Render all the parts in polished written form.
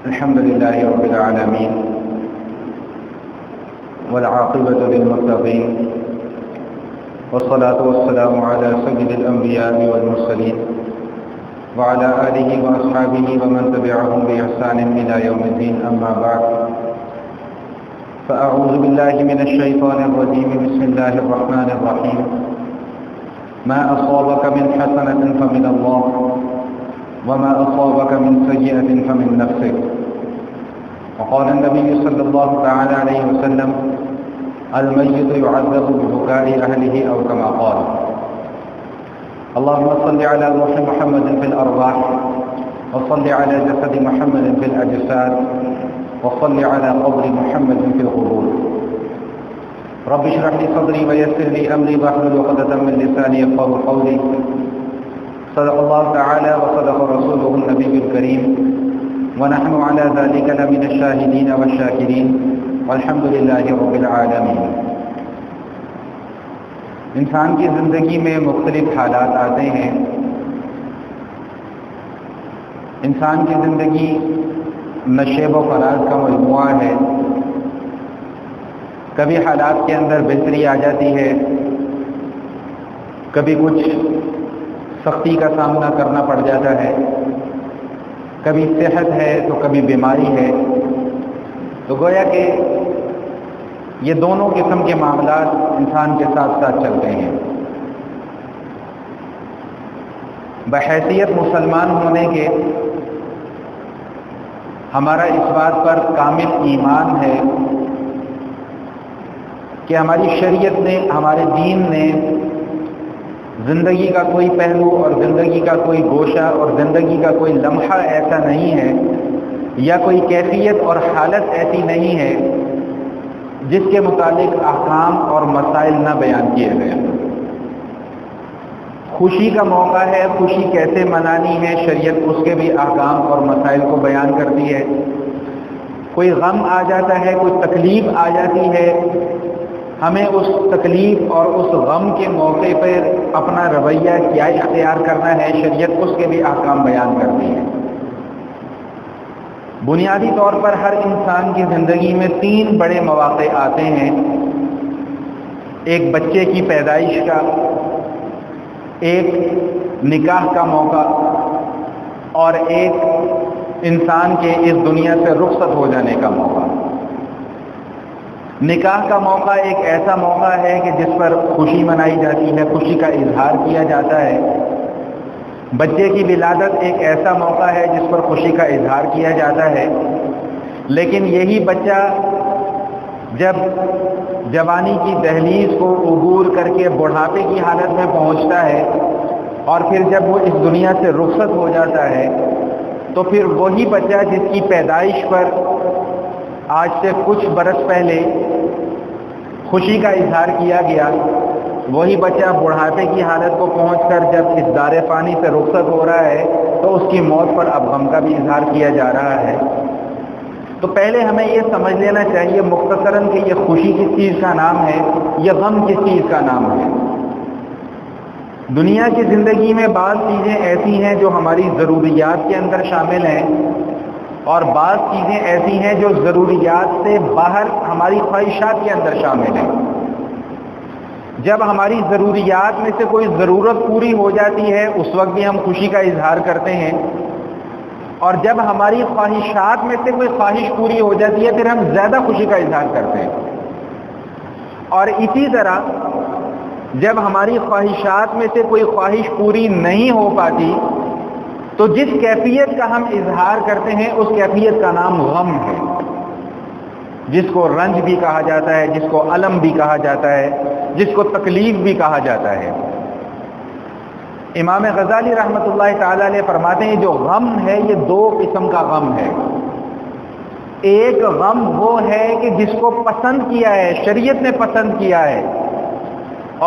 الحمد لله رب العالمين والعاقبة للمتقين والصلاة والسلام على سيد الأنبياء والمرسلين وعلى آله وأصحابه ومن تبعهم بإحسان إلى يوم الدين. أما بعد، فأعوذ بالله من الشيطان الرجيم. بسم الله الرحمن الرحيم. ما أصابك من حسنة فمن الله وما أصابك من سيئة فمن نفسك. وقال النبي صلى الله تعالى عليه وسلم: الميت يعذب ببكاء أهله، أو كما قال. اللهم صل على روح محمد في الأرواح، وصل على جسد محمد في الأجساد، وصل على قبر محمد في القبور. رب اشرح لي صدري ويسر لي أمري واحلل عقدة من لساني يفقهوا قولي. صدق الله تعالى وصدق رسوله النبي الكريم، ونحن على ذلك لمن الشاهدين والشاكرين، والحمد لله رب العالمين. انسان کی زندگی میں مختلف حالات آتے ہیں. انسان کی زندگی نشیب و فراز کا مجموعہ ہے. کبھی حالات کے اندر بہتری آ جاتی ہے، کبھی کچھ سختی کا سامنا کرنا پڑ جاتا ہے، کبھی صحت ہے تو کبھی بیماری ہے. تو گویا کہ یہ دونوں قسم کے معاملات انسان کے ساتھ ساتھ چلتے ہیں. بحیثیت مسلمان ہونے کے ہمارا اس بات پر کامل ایمان ہے کہ ہماری شریعت نے، ہمارے دین نے زندگی کا کوئی پہلو اور زندگی کا کوئی گوشہ اور زندگی کا کوئی لمحہ ایسا نہیں ہے، یا کوئی کیفیت اور حالت ایسی نہیں ہے جس کے متعلق احکام اور مسائل نہ بیان کیے گئے. خوشی کا موقع ہے، خوشی کیسے منانی ہے، شریعت اس کے بھی احکام اور مسائل کو بیان کرتی ہے. کوئی غم آ جاتا ہے، کوئی تکلیف آ جاتی ہے، ہمیں اس تکلیف اور اس غم کے موقع پر اپنا رویہ کیا اختیار کرنا ہے، شریعت اس کے بھی احکام بیان کرتی ہے. بنیادی طور پر ہر انسان کی زندگی میں 3 بڑے مواقع آتے ہیں. ایک بچے کی پیدائش کا، ایک نکاح کا موقع، اور ایک انسان کے اس دنیا سے رخصت ہو جانے کا موقع. نکاح کا موقع ایک ایسا موقع ہے کہ جس پر خوشی منائی جاتی ہے، خوشی کا اظہار کیا جاتا ہے. بچے کی ولادت ایک ایسا موقع ہے جس پر خوشی کا اظہار کیا جاتا ہے. لیکن یہی بچہ جب جوانی کی دہلیز کو عبور کر کے بڑھاپے کی حالت میں پہنچتا ہے، اور پھر جب وہ اس دنیا سے رخصت ہو جاتا ہے، تو پھر وہی بچہ جس کی پیدائش پر آج سے کچھ برس پہلے خوشی کا اظہار کیا گیا، وہی بچہ بڑھاپے کی حالت کو پہنچ کر جب اس دار فانی سے رخصت ہو رہا ہے تو اس کی موت پر اب غم کا بھی اظہار کیا جا رہا ہے. تو پہلے ہمیں یہ سمجھ لینا چاہیے مختصراً کہ یہ خوشی کس چیز کا نام ہے، یہ غم کس چیز کا نام ہے. دنیا کی زندگی میں بعض چیزیں ایسی ہیں جو ہماری ضروریات کے اندر شامل ہیں، اور بعض چیزیں ایسی ہیں جو ضروریات سے باہر ہماری خواہشات کے اندر شامل ہیں. جب ہماری ضروریات میں سے کوئی ضرورت پوری ہو جاتی ہے اس وقت بھی ہم خوشی کا اظہار کرتے ہیں، اور جب ہماری خواہشات میں سے کوئی خواہش پوری ہو جاتی ہے پھر ہم زیادہ خوشی کا اظہار کرتے ہیں. اور اسی طرح جب ہماری خواہشات میں سے کوئی خواہش پوری نہیں ہو پاتی تو جس کیفیت کا ہم اظہار کرتے ہیں اس کیفیت کا نام غم ہے، جس کو رنج بھی کہا جاتا ہے، جس کو الم بھی کہا جاتا ہے، جس کو تکلیف بھی کہا جاتا ہے. امام غزالی رحمۃ اللہ تعالی علیہ فرماتے ہیں جو غم ہے یہ 2 قسم کا غم ہے. ایک غم وہ ہے کہ جس کو پسند کیا ہے، شریعت نے پسند کیا ہے،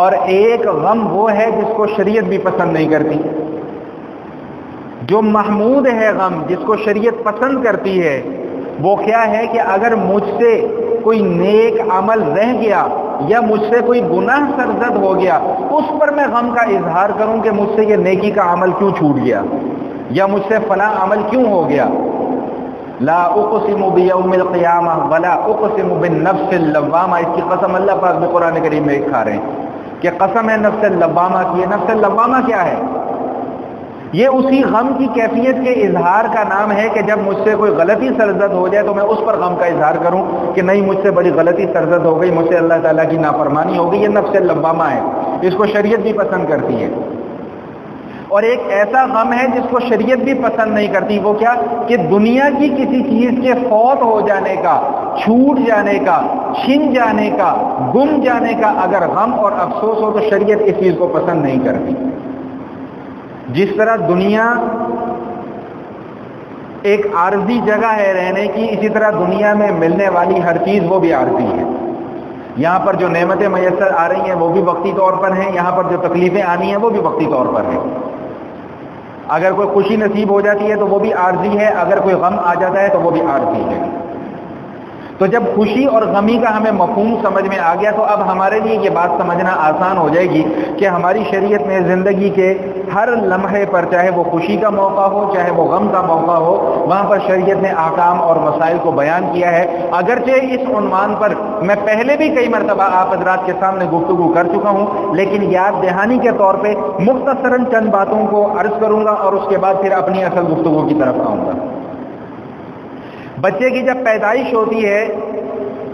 اور ایک غم وہ ہے جس کو شریعت بھی پسند نہیں کرتی. جو محمود ہے غم، جس کو شریعت پسند کرتی ہے، وہ کیا ہے کہ اگر مجھ سے کوئی نیک عمل رہ گیا یا مجھ سے کوئی گناہ سرزد ہو گیا اس پر میں غم کا اظہار کروں کہ مجھ سے یہ نیکی کا عمل کیوں چھوٹ گیا یا مجھ سے فلاں عمل کیوں ہو گیا. لا اقسم بیوم القیامہ ولا اقسم بالنفس اللوامہ، اس کی قسم اللہ پاک بھی قرآن کریم میں کھا رہے ہیں کہ قسم ہے نفس اللوامہ کی۔ نفس اللوامہ کیا ہے؟ یہ اسی غم کی کیفیت کے اظہار کا نام ہے کہ جب مجھ سے کوئی غلطی سرزد ہو جائے تو میں اس پر غم کا اظہار کروں کہ نہیں، مجھ سے بڑی غلطی سرزد ہو گئی، مجھ سے اللہ تعالیٰ کی نافرمانی ہو گئی۔ یہ نفس اللوامہ ہے، اس کو شریعت بھی پسند کرتی ہے۔ اور ایک ایسا غم ہے جس کو شریعت بھی پسند نہیں کرتی، وہ کیا کہ دنیا کی کسی چیز کے فوت ہو جانے کا، چھوٹ جانے کا، چھن جانے کا، گم جانے کا اگر غم اور افسوس ہو تو شریعت اس چیز کو پسند نہیں کرتی۔ جس طرح دنیا ایک عارضی جگہ ہے رہنے کی، اسی طرح دنیا میں ملنے والی ہر چیز وہ بھی عارضی ہے۔ یہاں پر جو نعمتیں میسر آ رہی ہیں وہ بھی وقتی طور پر ہیں، یہاں پر جو تکلیفیں آنی ہیں وہ بھی وقتی طور پر ہیں۔ اگر کوئی خوشی نصیب ہو جاتی ہے تو وہ بھی عارضی ہے، اگر کوئی غم آ جاتا ہے تو وہ بھی عارضی ہے۔ تو جب خوشی اور غمی کا ہمیں مفہوم سمجھ میں آ گیا تو اب ہمارے لیے یہ بات سمجھنا آسان ہو جائے گی کہ ہماری شریعت میں زندگی کے ہر لمحے پر، چاہے وہ خوشی کا موقع ہو چاہے وہ غم کا موقع ہو، وہاں پر شریعت نے احکام اور مسائل کو بیان کیا ہے۔ اگرچہ اس عنوان پر میں پہلے بھی کئی مرتبہ آپ حضرات کے سامنے گفتگو کر چکا ہوں، لیکن یاد دہانی کے طور پہ مختصراً چند باتوں کو عرض کروں گا اور اس کے بعد پھر اپنی اصل گفتگو کی طرف آؤں گا۔ بچے کی جب پیدائش ہوتی ہے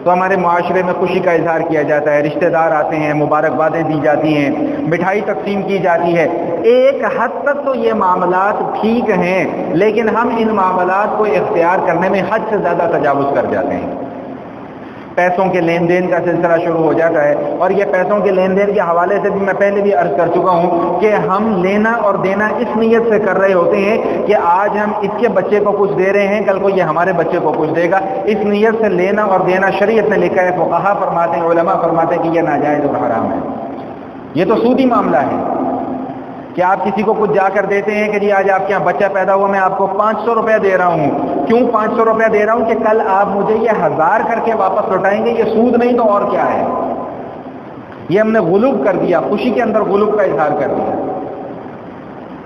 تو ہمارے معاشرے میں خوشی کا اظہار کیا جاتا ہے، رشتہ دار آتے ہیں، مبارکبادیں دی جاتی ہیں، مٹھائی تقسیم کی جاتی ہے۔ ایک حد تک تو یہ معاملات ٹھیک ہیں، لیکن ہم ان معاملات کو اختیار کرنے میں حد سے زیادہ تجاوز کر جاتے ہیں۔ پیسوں کے لین دین کا سلسلہ شروع ہو جاتا ہے، اور یہ پیسوں کے لین دین کے حوالے سے بھی میں پہلے بھی عرض کر چکا ہوں کہ ہم لینا اور دینا اس نیت سے کر رہے ہوتے ہیں کہ آج ہم اس کے بچے کو کچھ دے رہے ہیں، کل کو یہ ہمارے بچے کو کچھ دے گا۔ اس نیت سے لینا اور دینا شریعت نے لکھا ہے، فقہا فرماتے ہیں، علماء فرماتے ہیں کہ یہ ناجائز اور حرام ہے۔ یہ تو سودی معاملہ ہے کہ آپ کسی کو کچھ جا کر دیتے ہیں کہ جی آج آپ کے یہاں بچہ پیدا ہوا، میں آپ کو 500 روپے دے رہا ہوں۔ کیوں 500 روپے دے رہا ہوں؟ کہ کل آپ مجھے یہ 1000 کر کے واپس لوٹائیں گے۔ یہ سود نہیں تو اور کیا ہے؟ یہ ہم نے غلوب کر دیا، خوشی کے اندر غلوب کا اظہار کر دیا۔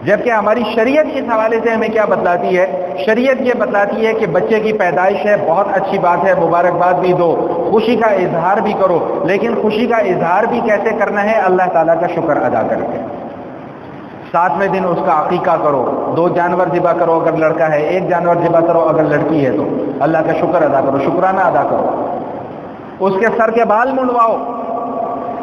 جبکہ ہماری شریعت اس حوالے سے ہمیں کیا بتلاتی ہے؟ شریعت یہ بتلاتی ہے کہ بچے کی پیدائش ہے، بہت اچھی بات ہے، مبارکباد بھی دو، خوشی کا اظہار بھی کرو، لیکن خوشی کا اظہار بھی کیسے کرنا ہے؟ اللہ تعالیٰ کا شکر ادا کر کے۔ 7ویں دن اس کا عقیقہ کرو، 2 جانور ذبح کرو اگر لڑکا ہے، 1 جانور ذبح کرو اگر لڑکی ہے، تو اللہ کا شکر ادا کرو، شکرانہ ادا کرو۔ اس کے سر کے بال منڈواؤ،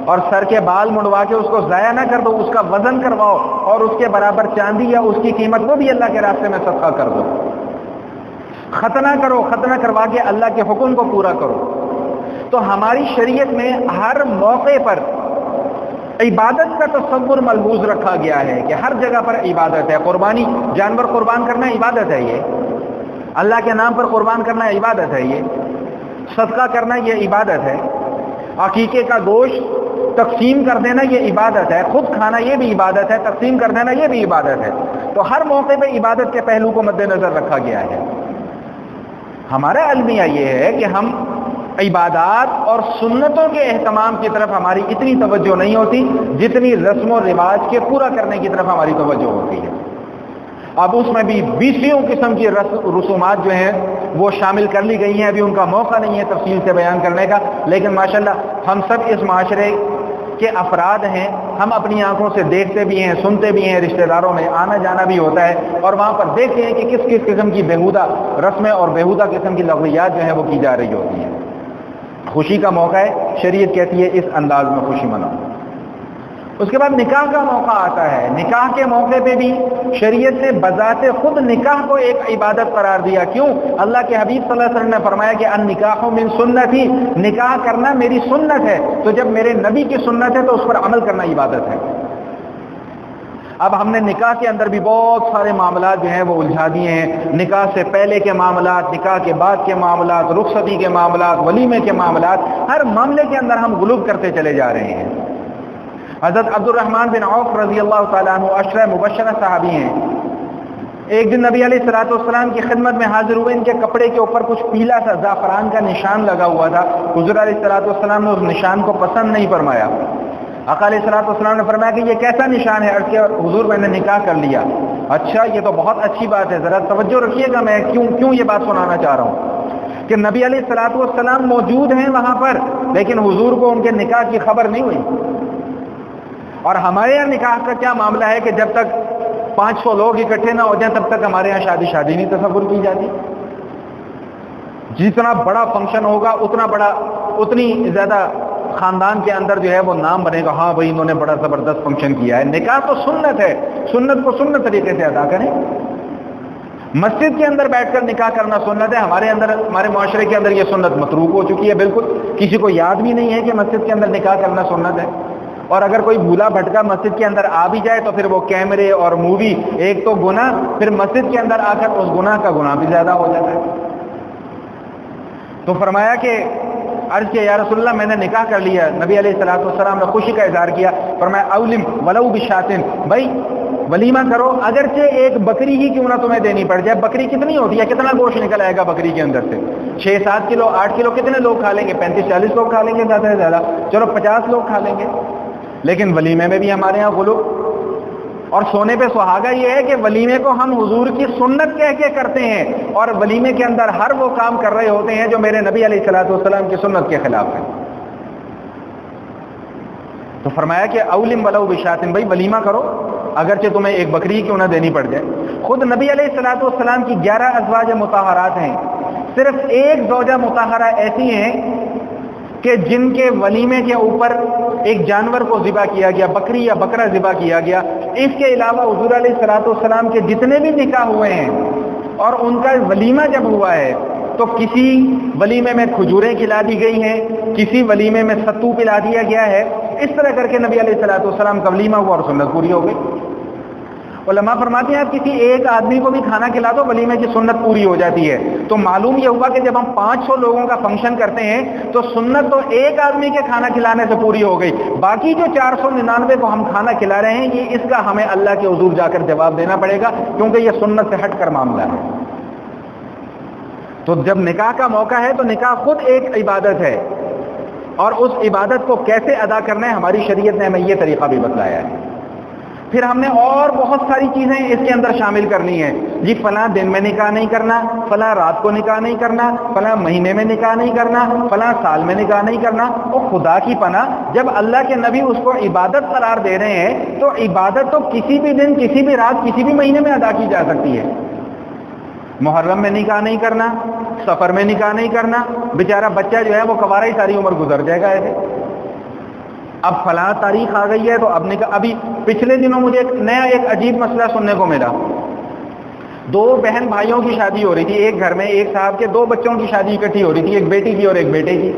اور سر کے بال منڈوا کے اس کو ضائع نہ کر دو، اس کا وزن کرواؤ، اور اس کے برابر چاندی یا اس کی قیمت وہ بھی اللہ کے راستے میں صدقہ کر دو۔ ختنہ کرو، ختنہ کروا کے اللہ کے حکم کو پورا کرو۔ تو ہماری شریعت میں ہر موقع پر عبادت کا تصور ملحوظ رکھا گیا ہے کہ ہر جگہ پر عبادت ہے۔ قربانی، جانور قربان کرنا عبادت ہے، یہ اللہ کے نام پر قربان کرنا عبادت ہے، یہ صدقہ کرنا یہ عبادت ہے، عقیقے کا گوشت تقسیم کر دینا یہ عبادت ہے، خود کھانا یہ بھی عبادت ہے، تقسیم کر دینا یہ بھی عبادت ہے۔ تو ہر موقع پہ عبادت کے پہلو کو مد نظر رکھا گیا ہے۔ ہمارا المیہ یہ ہے کہ ہم عبادات اور سنتوں کے اہتمام کی طرف ہماری اتنی توجہ نہیں ہوتی جتنی رسم و رواج کے پورا کرنے کی طرف ہماری توجہ ہوتی ہے۔ اب اس میں بھی 20 قسم کی رسومات جو ہیں وہ شامل کر لی گئی ہیں، ابھی ان کا موقع نہیں ہے تفصیل سے بیان کرنے کا، لیکن ماشاءاللہ ہم سب اس معاشرے کے افراد ہیں، ہم اپنی آنکھوں سے دیکھتے بھی ہیں، سنتے بھی ہیں، رشتہ داروں میں آنا جانا بھی ہوتا ہے، اور وہاں پر دیکھتے ہیں کہ کس کس قسم کی بےہودہ رسمیں اور بےہودہ قسم کی لغویات جو ہیں وہ کی جا رہی ہوتی ہیں۔ خوشی کا موقع ہے، شریعت کہتی ہے اس انداز میں خوشی مناؤ۔ اس کے بعد نکاح کا موقع آتا ہے۔ نکاح کے موقع پہ بھی شریعت نے بذات خود نکاح کو ایک عبادت قرار دیا۔ کیوں؟ اللہ کے حبیب صلی اللہ علیہ وسلم نے فرمایا کہ النکاح من سنتی، نکاح کرنا میری سنت ہے، تو جب میرے نبی کی سنت ہے تو اس پر عمل کرنا عبادت ہے۔ اب ہم نے نکاح کے اندر بھی بہت سارے معاملات جو ہیں وہ الجھا دیے ہیں، نکاح سے پہلے کے معاملات، نکاح کے بعد کے معاملات، رخصتی کے معاملات، ولیمے کے معاملات، ہر معاملے کے اندر ہم غلوب کرتے چلے جا رہے ہیں۔ حضرت عبد الرحمن بن عوف رضی اللہ تعالیٰ عنہ عشرہ مبشرہ صحابی ہیں۔ ایک دن نبی علیہ الصلوۃ والسلام کی خدمت میں حاضر ہوئے، ان کے کپڑے کے اوپر کچھ پیلا سا زعفران کا نشان لگا ہوا تھا۔ حضور علیہ الصلوۃ والسلام نے اس نشان کو پسند نہیں فرمایا۔ آقا علیہ الصلوۃ والسلام نے فرمایا کہ یہ کیسا نشان ہے؟ عرض کیا حضور میں نے نکاح کر لیا۔ اچھا یہ تو بہت اچھی بات ہے، ذرا توجہ رکھیے گا، میں کیوں یہ بات سنانا چاہ رہا ہوں کہ نبی علیہ الصلوۃ والسلام موجود ہیں وہاں پر، لیکن حضور کو ان کے نکاح کی خبر نہیں ہوئی. اور ہمارے یہاں نکاح کا کیا معاملہ ہے کہ جب تک 500 لوگ اکٹھے نہ ہو جائیں تب تک ہمارے یہاں شادی نہیں تصور کی جاتی. جتنا بڑا فنکشن ہوگا اتنی زیادہ خاندان کے اندر جو ہے وہ نام بنے گا، ہاں بھائی انہوں نے بڑا زبردست فنکشن کیا ہے. نکاح تو سنت ہے، سنت کو سنت طریقے سے ادا کریں. مسجد کے اندر بیٹھ کر نکاح کرنا سنت ہے، ہمارے معاشرے کے اندر یہ سنت متروک ہو چکی ہے. بالکل کسی کو یاد بھی نہیں ہے کہ مسجد کے اندر نکاح کرنا سنت ہے. اور اگر کوئی بھولا بھٹکا مسجد کے اندر آ بھی جائے تو پھر وہ کیمرے اور مووی، ایک تو گناہ، پھر مسجد کے اندر آ کر اس گناہ کا گناہ بھی زیادہ ہو جاتا ہے. تو فرمایا کہ عرض کیا یا رسول اللہ میں نے نکاح کر لیا. نبی علیہ الصلوۃ والسلام نے خوشی کا اظہار کیا. فرمایا اولم ولو بشاتن، بھائی ولیمہ کرو اگرچہ ایک بکری ہی کیوں نہ تمہیں دینی پڑ جائے. بکری کتنی ہوتی ہے، کتنا گوشت نکل آئے گا بکری کے اندر سے؟ 6-7 کلو 8 کلو کتنے لوگ کھا لیں گے؟ 35-40 لوگ کھا لیں گے زیادہ سے زیادہ، چلو 50 لوگ کھا لیں گے. لیکن ولیمے میں بھی ہمارے ہاں غلو. اور سونے پہ سہاگا یہ ہے کہ ولیمے کو ہم حضور کی سنت کہہ کے کرتے ہیں، اور ولیمے کے اندر ہر وہ کام کر رہے ہوتے ہیں جو میرے نبی علیہ الصلوۃ والسلام کی سنت کے خلاف ہے. تو فرمایا کہ اولم ولو بشاتن، بھائی ولیمہ کرو اگرچہ تمہیں ایک بکری کیوں نہ دینی پڑ جائے. خود نبی علیہ الصلوۃ والسلام کی 11 ازواج مطہرات ہیں، صرف ایک زوجہ مطہرہ ایسی ہیں کہ جن کے ولیمے کے اوپر ایک جانور کو ذبح کیا گیا، بکری یا بکرا ذبح کیا گیا. اس کے علاوہ حضور علیہ الصلوۃ والسلام کے جتنے بھی نکاح ہوئے ہیں اور ان کا ولیمہ جب ہوا ہے تو کسی ولیمے میں کھجوریں کھلا دی گئی ہیں، کسی ولیمے میں ستو پلا دیا گیا ہے. اس طرح کر کے نبی علیہ الصلوۃ والسلام کا ولیمہ ہوا اور سنت پوری ہو گئی. علماء فرماتے ہیں آپ کسی ایک آدمی کو بھی کھانا کھلا دو ولیمے کی سنت پوری ہو جاتی ہے. تو معلوم یہ ہوا کہ جب ہم 500 لوگوں کا فنکشن کرتے ہیں تو سنت تو ایک آدمی کے کھانا کھلانے سے پوری ہو گئی، باقی جو 499 کو ہم کھانا کھلا رہے ہیں یہ اس کا ہمیں اللہ کے حضور جا کر جواب دینا پڑے گا، کیونکہ یہ سنت سے ہٹ کر معاملہ ہے. تو جب نکاح کا موقع ہے تو نکاح خود ایک عبادت ہے، اور اس عبادت کو کیسے ادا کرنا ہے ہماری شریعت نے ہمیں یہ طریقہ بھی بتلایا ہے. پھر ہم نے اور بہت ساری چیزیں اس کے اندر شامل کرنی ہیں. جی فلاں دن میں نکاح نہیں کرنا، فلاں رات کو نکاح نہیں کرنا، فلاں مہینے میں نکاح نہیں کرنا، فلاں سال میں نکاح نہیں کرنا. اور خدا کی پناہ جب اللہ کے نبی اس کو عبادت قرار دے رہے ہیں تو عبادت تو کسی بھی دن، کسی بھی رات، کسی بھی مہینے میں ادا کی جا سکتی ہے. محرم میں نکاح نہیں کرنا، سفر میں نکاح نہیں کرنا، بیچارہ بچہ جو ہے وہ کوارا ہی ساری عمر گزر جائے گا ایسے. اب فلاں تاریخ آ گئی ہے تو اب نکاح. ابھی پچھلے دنوں مجھے ایک عجیب مسئلہ سننے کو ملا. 2 بہن بھائیوں کی شادی ہو رہی تھی ایک گھر میں، ایک صاحب کے 2 بچوں کی شادی اکٹھی ہو رہی تھی، ایک بیٹی کی اور ایک بیٹے کی.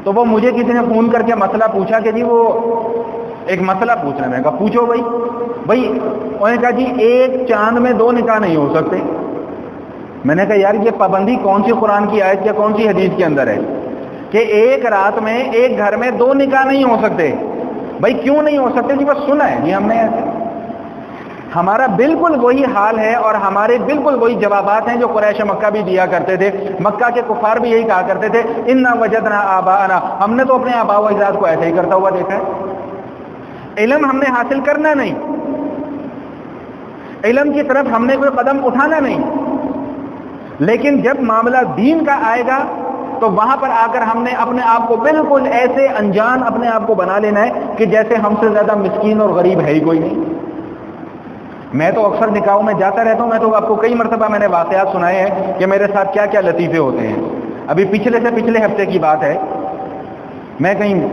تو وہ مجھے کسی نے فون کر کے مسئلہ پوچھا کہ جی وہ ایک مسئلہ پوچھنا. میں کہا پوچھو بھائی. انہوں نے کہا جی ایک چاند میں 2 نکاح نہیں ہو سکتے. میں نے کہا یار یہ پابندی کون سی قرآن کی آیت یا کون سی حدیث کے اندر ہے کہ ایک رات میں ایک گھر میں 2 نکاح نہیں ہو سکتے؟ بھائی کیوں نہیں ہو سکتے؟ جی بس سنا ہے جی ہم نے ایسے. ہمارا بالکل وہی حال ہے اور ہمارے بالکل وہی جوابات ہیں جو قریش مکہ بھی دیا کرتے تھے. مکہ کے کفار بھی یہی کہا کرتے تھے انا وجدنا آباءنا، ہم نے تو اپنے آباء و اجداد کو ایسے ہی کرتا ہوا دیکھا ہے. علم ہم نے حاصل کرنا نہیں، علم کی طرف ہم نے کوئی قدم اٹھانا نہیں، لیکن جب معاملہ دین کا آئے گا تو وہاں پر آ کر ہم نے اپنے آپ کو بالکل ایسے انجان اپنے آپ کو بنا لینا ہے کہ جیسے ہم سے زیادہ مسکین اور غریب ہے ہی کوئی نہیں. میں تو اکثر نکاحوں میں جاتا رہتا ہوں، میں تو آپ کو کئی مرتبہ میں نے واقعات سنائے ہیں کہ میرے ساتھ کیا کیا لطیفے ہوتے ہیں. ابھی پچھلے ہفتے کی بات ہے، میں کہیں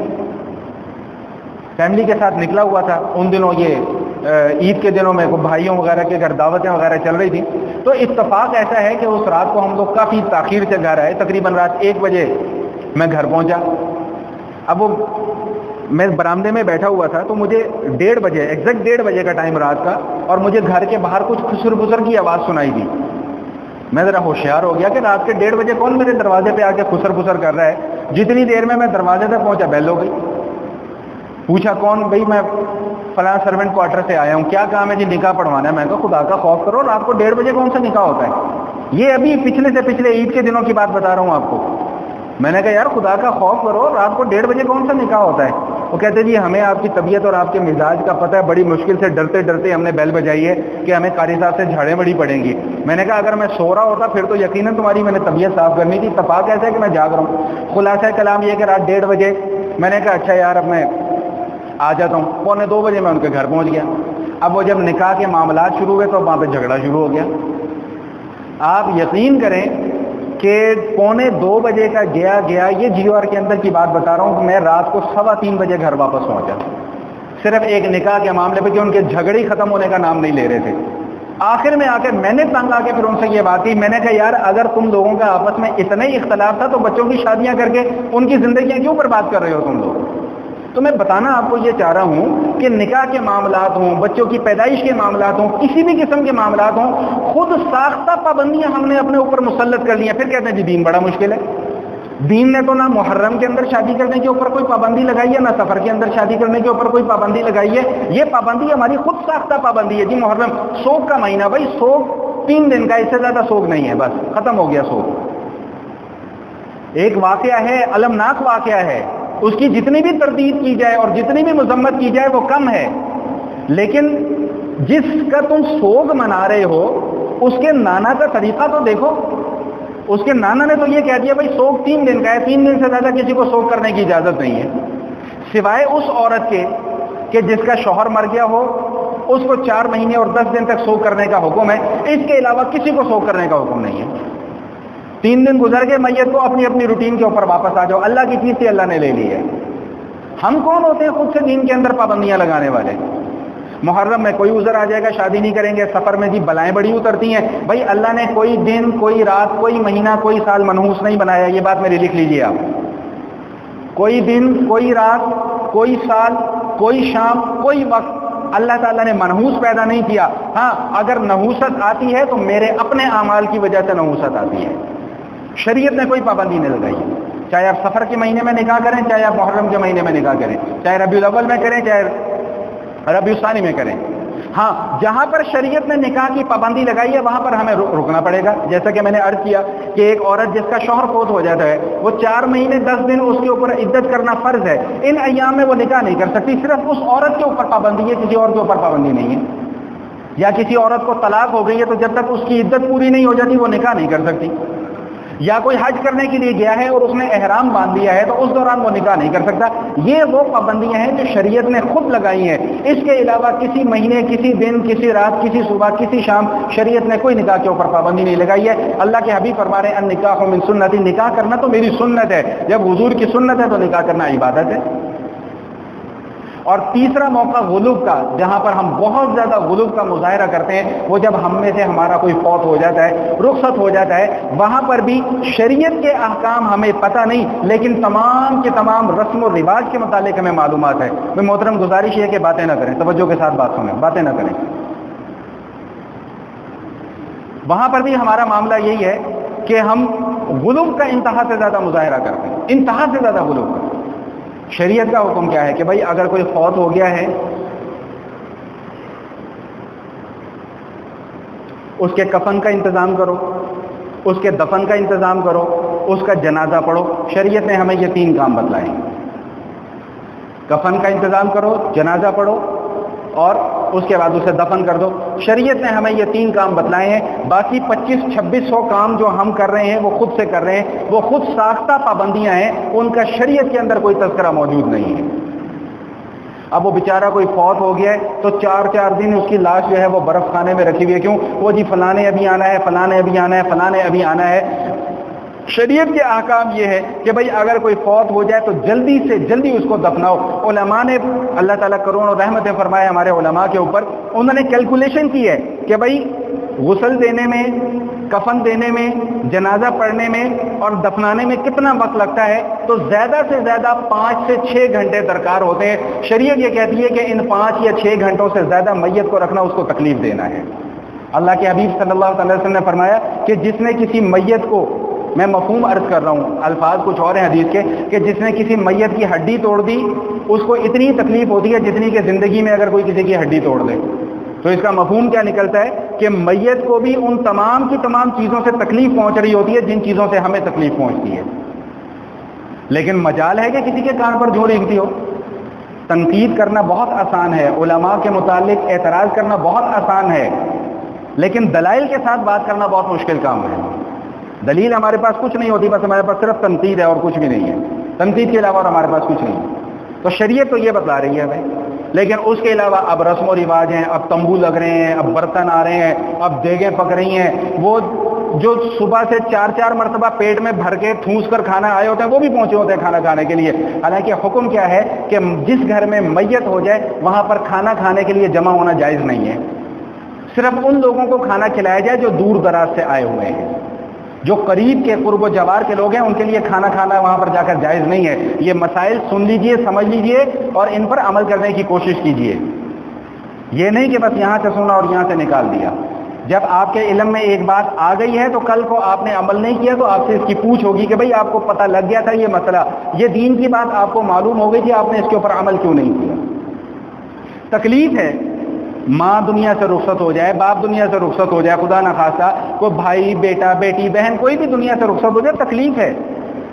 فیملی کے ساتھ نکلا ہوا تھا. ان دنوں یہ عید کے دنوں میں بھائیوں وغیرہ کے گھر دعوتیں وغیرہ چل رہی تھی. تو اتفاق ایسا ہے کہ اس رات کو ہم لوگ کافی تاخیر سے گھر آئے، تقریباً رات 1 بجے میں گھر پہنچا. اب وہ میں برآمدے میں بیٹھا ہوا تھا تو مجھے 1:30 بجے ایگزیکٹ 1:30 بجے کا ٹائم رات کا، اور مجھے گھر کے باہر کچھ خسر بسر کی آواز سنائی دی. میں ذرا ہوشیار ہو گیا کہ رات کے 1:30 بجے کون میرے دروازے پہ آ کے خسر بسر کر رہا ہے. جتنی دیر میں دروازے تک پہنچا بیل ہو گئی. پوچھا کون؟ بھائی میں فلاں سرونٹ کوارٹر سے آیا ہوں. کیا کام ہے؟ جی نکاح پڑھوانا ہے. میں کہا خدا کا خوف کرو، رات کو 1:30 بجے کون سا نکاح ہوتا ہے؟ یہ ابھی پچھلے عید کے دنوں کی بات بتا رہا ہوں آپ کو. میں نے کہا یار خدا کا خوف کرو، رات کو 1:30 بجے کون سا نکاح ہوتا ہے؟ وہ کہتے جی ہمیں آپ کی طبیعت اور آپ کے مزاج کا پتہ ہے، بڑی مشکل سے ڈرتے ڈرتے ہم نے بیل بجائی ہے کہ ہمیں قاری صاحب سے جھاڑیں بڑی پڑیں گی۔ میں نے کہا اگر میں سو رہا ہوتا پھر تو یقیناً تمہاری میں نے طبیعت صاف کرنی تھی، اتفاق ایسا ہے کہ میں جاگ رہا ہوں۔ خلاصہ کلام یہ کہ رات 1:30 بجے میں نے کہا اچھا یار اب میں آ جاتا ہوں، 1:45 بجے میں ان کے گھر پہنچ گیا۔ اب وہ جب نکاح کے معاملات شروع ہوئے تو وہاں پہ جھگڑا شروع ہو گیا۔ آپ یقین کریں کہ 1:45 بجے کا گیا یہ جیو آر کے اندر کی بات بتا رہا ہوں کہ میں رات کو 3:15 بجے گھر واپس پہنچا، صرف ایک نکاح کے معاملے پہ کہ ان کے جھگڑے ختم ہونے کا نام نہیں لے رہے تھے۔ آخر میں آ کے میں نے تنگ آ کے پھر ان سے یہ بات کی، میں نے کہا یار اگر تم لوگوں کا آپس میں اتنا ہی اختلاف تھا تو بچوں کی شادیاں کر کے ان کی زندگیاں کیوں برباد کر رہے ہو تم لوگ؟ تو میں بتانا آپ کو یہ چاہ رہا ہوں کہ نکاح کے معاملات ہوں، بچوں کی پیدائش کے معاملات ہوں، کسی بھی قسم کے معاملات ہوں، خود ساختہ پابندیاں ہم نے اپنے اوپر مسلط کر لی ہیں۔ پھر کہتے ہیں جی دین بڑا مشکل ہے۔ دین نے تو نہ محرم کے اندر شادی کرنے کے اوپر کوئی پابندی لگائی ہے، نہ سفر کے اندر شادی کرنے کے اوپر کوئی پابندی لگائی ہے۔ یہ پابندی ہماری خود ساختہ پابندی ہے۔ جی محرم سوگ کا مہینہ، بھائی سوگ 3 دن کا، اس سے زیادہ سوگ نہیں ہے، بس ختم ہو گیا سوگ۔ ایک واقعہ ہے، المناک واقعہ ہے، اس کی جتنی بھی تردید کی جائے اور جتنی بھی مذمت کی جائے وہ کم ہے، لیکن جس کا تم سوگ منا رہے ہو اس کے نانا کا طریقہ تو دیکھو۔ اس کے نانا نے تو یہ کہہ دیا بھائی سوگ 3 دن کا ہے، 3 دن سے زیادہ کسی کو سوگ کرنے کی اجازت نہیں ہے، سوائے اس عورت کے کہ جس کا شوہر مر گیا ہو، اس کو 4 مہینے اور 10 دن تک سوگ کرنے کا حکم ہے، اس کے علاوہ کسی کو سوگ کرنے کا حکم نہیں ہے۔ 3 دن گزر کے میت کو اپنی اپنی روٹین کے اوپر واپس آ جاؤ، اللہ کی چیز سے اللہ نے لے لی ہے۔ ہم کون ہوتے ہیں خود سے دین کے اندر پابندیاں لگانے والے؟ محرم میں کوئی عذر آ جائے گا شادی نہیں کریں گے، سفر میں جی بلائیں بڑی اترتی ہیں۔ بھائی اللہ نے کوئی دن، کوئی رات، کوئی مہینہ، کوئی سال منحوس نہیں بنایا، یہ بات میری لکھ لیجئے آپ۔ کوئی دن، کوئی رات، کوئی سال، کوئی شام، کوئی وقت اللہ تعالیٰ نے منحوس پیدا نہیں کیا۔ ہاں اگر نحوست آتی ہے تو میرے اپنے اعمال کی وجہ سے نحوست آتی ہے، شریعت نے کوئی پابندی نہیں لگائی ہے۔ چاہے آپ سفر کے مہینے میں نکاح کریں، چاہے آپ محرم کے مہینے میں نکاح کریں، چاہے ربیع الاول میں کریں، چاہے ربیع الثانی میں کریں۔ ہاں جہاں پر شریعت نے نکاح کی پابندی لگائی ہے وہاں پر ہمیں رکنا پڑے گا۔ جیسا کہ میں نے عرض کیا کہ ایک عورت جس کا شوہر فوت ہو جاتا ہے وہ 4 مہینے 10 دن اس کے اوپر عدت کرنا فرض ہے، ان ایام میں وہ نکاح نہیں کر سکتی، صرف اس عورت کے اوپر پابندی ہے، کسی اور کے اوپر پابندی نہیں ہے۔ یا کسی عورت کو طلاق ہو گئی ہے تو جب تک اس کی عدت پوری نہیں ہو جاتی وہ نکاح نہیں کر سکتی۔ یا کوئی حج کرنے کے لیے گیا ہے اور اس نے احرام باندھ لیا ہے تو اس دوران وہ نکاح نہیں کر سکتا۔ یہ وہ پابندیاں ہیں جو شریعت نے خود لگائی ہیں، اس کے علاوہ کسی مہینے، کسی دن، کسی رات، کسی صبح، کسی شام شریعت نے کوئی نکاح کے اوپر پابندی نہیں لگائی ہے۔ اللہ کے حبیب فرما رہے ہیں النکاح من سنتی، نکاح کرنا تو میری سنت ہے۔ جب حضور کی سنت ہے تو نکاح کرنا عبادت ہے۔ اور تیسرا موقع غلوب کا، جہاں پر ہم بہت زیادہ غلوب کا مظاہرہ کرتے ہیں، وہ جب ہم میں سے ہمارا کوئی فوت ہو جاتا ہے، رخصت ہو جاتا ہے، وہاں پر بھی شریعت کے احکام ہمیں پتہ نہیں، لیکن تمام کے تمام رسم و رواج کے متعلق ہمیں معلومات ہے۔ میں محترم گزارش ہے کہ باتیں نہ کریں، توجہ کے ساتھ بات سنیں، باتیں نہ کریں۔ وہاں پر بھی ہمارا معاملہ یہی ہے کہ ہم غلوب کا انتہا سے زیادہ مظاہرہ کرتے ہیں، انتہا سے زیادہ غلوب کا۔ شریعت کا حکم کیا ہے کہ بھائی اگر کوئی فوت ہو گیا ہے اس کے کفن کا انتظام کرو، اس کے دفن کا انتظام کرو، اس کا جنازہ پڑھو۔ شریعت نے ہمیں یہ 3 کام بتلائے ہیں، کفن کا انتظام کرو، جنازہ پڑھو اور اس کے بعد اسے دفن کر دو۔ شریعت نے ہمیں یہ 3 کام بتلائے ہیں۔ باقی 2500-2600 کام جو ہم کر رہے ہیں وہ خود سے کر رہے ہیں، وہ خود ساختہ پابندیاں ہیں، ان کا شریعت کے اندر کوئی تذکرہ موجود نہیں ہے۔ اب وہ بیچارہ کوئی فوت ہو گیا ہے تو 4 دن اس کی لاش جو ہے وہ برف خانے میں رکھی ہوئی ہے، کیوں؟ وہ جی فلاں نے ابھی آنا ہے، فلاں نے ابھی آنا ہے، فلاں نے ابھی آنا ہے۔ شریعت کے احکام یہ ہے کہ بھئی اگر کوئی فوت ہو جائے تو جلدی سے جلدی اس کو دفناؤ۔ علماء نے، اللہ تعالیٰ کروڑوں رحمتیں فرمائے ہمارے علماء کے اوپر، انہوں نے کیلکولیشن کی ہے کہ بھئی غسل دینے میں، کفن دینے میں، جنازہ پڑھنے میں اور دفنانے میں کتنا وقت لگتا ہے، تو زیادہ سے زیادہ 5 سے 6 گھنٹے درکار ہوتے ہیں۔ شریعت یہ کہتی ہے کہ ان 5 یا 6 گھنٹوں سے زیادہ میت کو رکھنا اس کو تکلیف دینا ہے۔ اللہ کے حبیب صلی اللہ علیہ وسلم نے فرمایا کہ جس نے کسی میت کو، میں مفہوم عرض کر رہا ہوں، الفاظ کچھ اور ہیں حدیث کے، کہ جس نے کسی میت کی ہڈی توڑ دی اس کو اتنی تکلیف ہوتی ہے جتنی کہ زندگی میں اگر کوئی کسی کی ہڈی توڑ دے۔ تو اس کا مفہوم کیا نکلتا ہے کہ میت کو بھی ان تمام کی تمام چیزوں سے تکلیف پہنچ رہی ہوتی ہے جن چیزوں سے ہمیں تکلیف پہنچتی ہے، لیکن مجال ہے کہ کسی کے کان پر جھوٹ ریگتی ہو؟ تنقید کرنا بہت آسان ہے، علماء کے متعلق اعتراض کرنا بہت آسان ہے، لیکن دلائل کے ساتھ بات کرنا بہت مشکل کام ہے۔ دلیل ہمارے پاس کچھ نہیں ہوتی، بس ہمارے پاس صرف تنقید ہے اور کچھ بھی نہیں ہے، تنقید کے علاوہ ہمارے پاس کچھ نہیں ہے۔ تو شریعت تو یہ بتلا رہی ہے بھائی، لیکن اس کے علاوہ اب رسم و رواج ہیں، اب تمبو لگ رہے ہیں، اب برتن آ رہے ہیں، اب دیگیں پک رہی ہیں، وہ جو صبح سے 4 مرتبہ پیٹ میں بھر کے ٹھونس کر کھانا آئے ہوتے ہیں وہ بھی پہنچے ہوتے ہیں کھانا کھانے کے لیے۔ حالانکہ حکم کیا ہے کہ جس گھر میں میت ہو جائے وہاں پر کھانا کھانے کے لیے جمع ہونا جائز نہیں ہے، صرف ان لوگوں کو کھانا کھلایا جائے جو دور دراز سے آئے ہوئے ہیں، جو قریب کے قرب و جوار کے لوگ ہیں ان کے لیے کھانا کھانا وہاں پر جا کر جائز نہیں ہے۔ یہ مسائل سن لیجئے، سمجھ لیجئے اور ان پر عمل کرنے کی کوشش کیجئے، یہ نہیں کہ بس یہاں سے سنا اور یہاں سے نکال دیا۔ جب آپ کے علم میں ایک بات آ گئی ہے تو کل کو آپ نے عمل نہیں کیا تو آپ سے اس کی پوچھ ہوگی کہ بھئی آپ کو پتہ لگ گیا تھا یہ مسئلہ، یہ دین کی بات آپ کو معلوم ہو گئی تھی، آپ نے اس کے اوپر عمل کیوں نہیں کیا؟ تکلیف ہے، ماں دنیا سے رخصت ہو جائے، باپ دنیا سے رخصت ہو جائے، خدا نخواستہ کوئی بھائی بیٹا بیٹی بہن کوئی بھی دنیا سے رخصت ہو جائے، تکلیف ہے،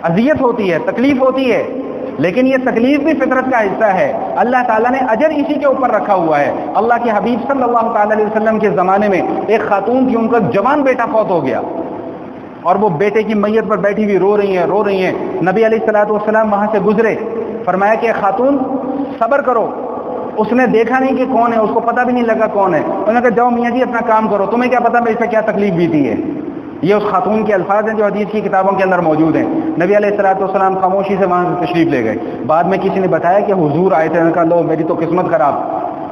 اذیت ہوتی ہے، تکلیف ہوتی ہے، لیکن یہ تکلیف بھی فطرت کا حصہ ہے۔ اللہ تعالیٰ نے اجر اسی کے اوپر رکھا ہوا ہے۔ اللہ کے حبیب صلی اللہ تعالی علیہ وسلم کے زمانے میں ایک خاتون کی، ان کا جوان بیٹا فوت ہو گیا اور وہ بیٹے کی میت پر بیٹھی ہوئی رو رہی ہیں۔ نبی علیہ الصلوۃ والسلام وہاں سے گزرے، فرمایا کہ خاتون صبر کرو۔ اس نے دیکھا نہیں کہ کون ہے، اس کو پتہ بھی نہیں لگا کون ہے۔ انہوں نے کہا جاؤ میاں جی اپنا کام کرو، تمہیں کیا پتہ میں اس سے کیا تکلیف بیتی ہے۔ یہ اس خاتون کے الفاظ ہیں جو حدیث کی کتابوں کے اندر موجود ہیں۔ نبی علیہ الصلوۃ والسلام خاموشی سے وہاں سے تشریف لے گئے۔ بعد میں کسی نے بتایا کہ حضور آئے تھے، انہوں نے کہا لو میری تو قسمت خراب،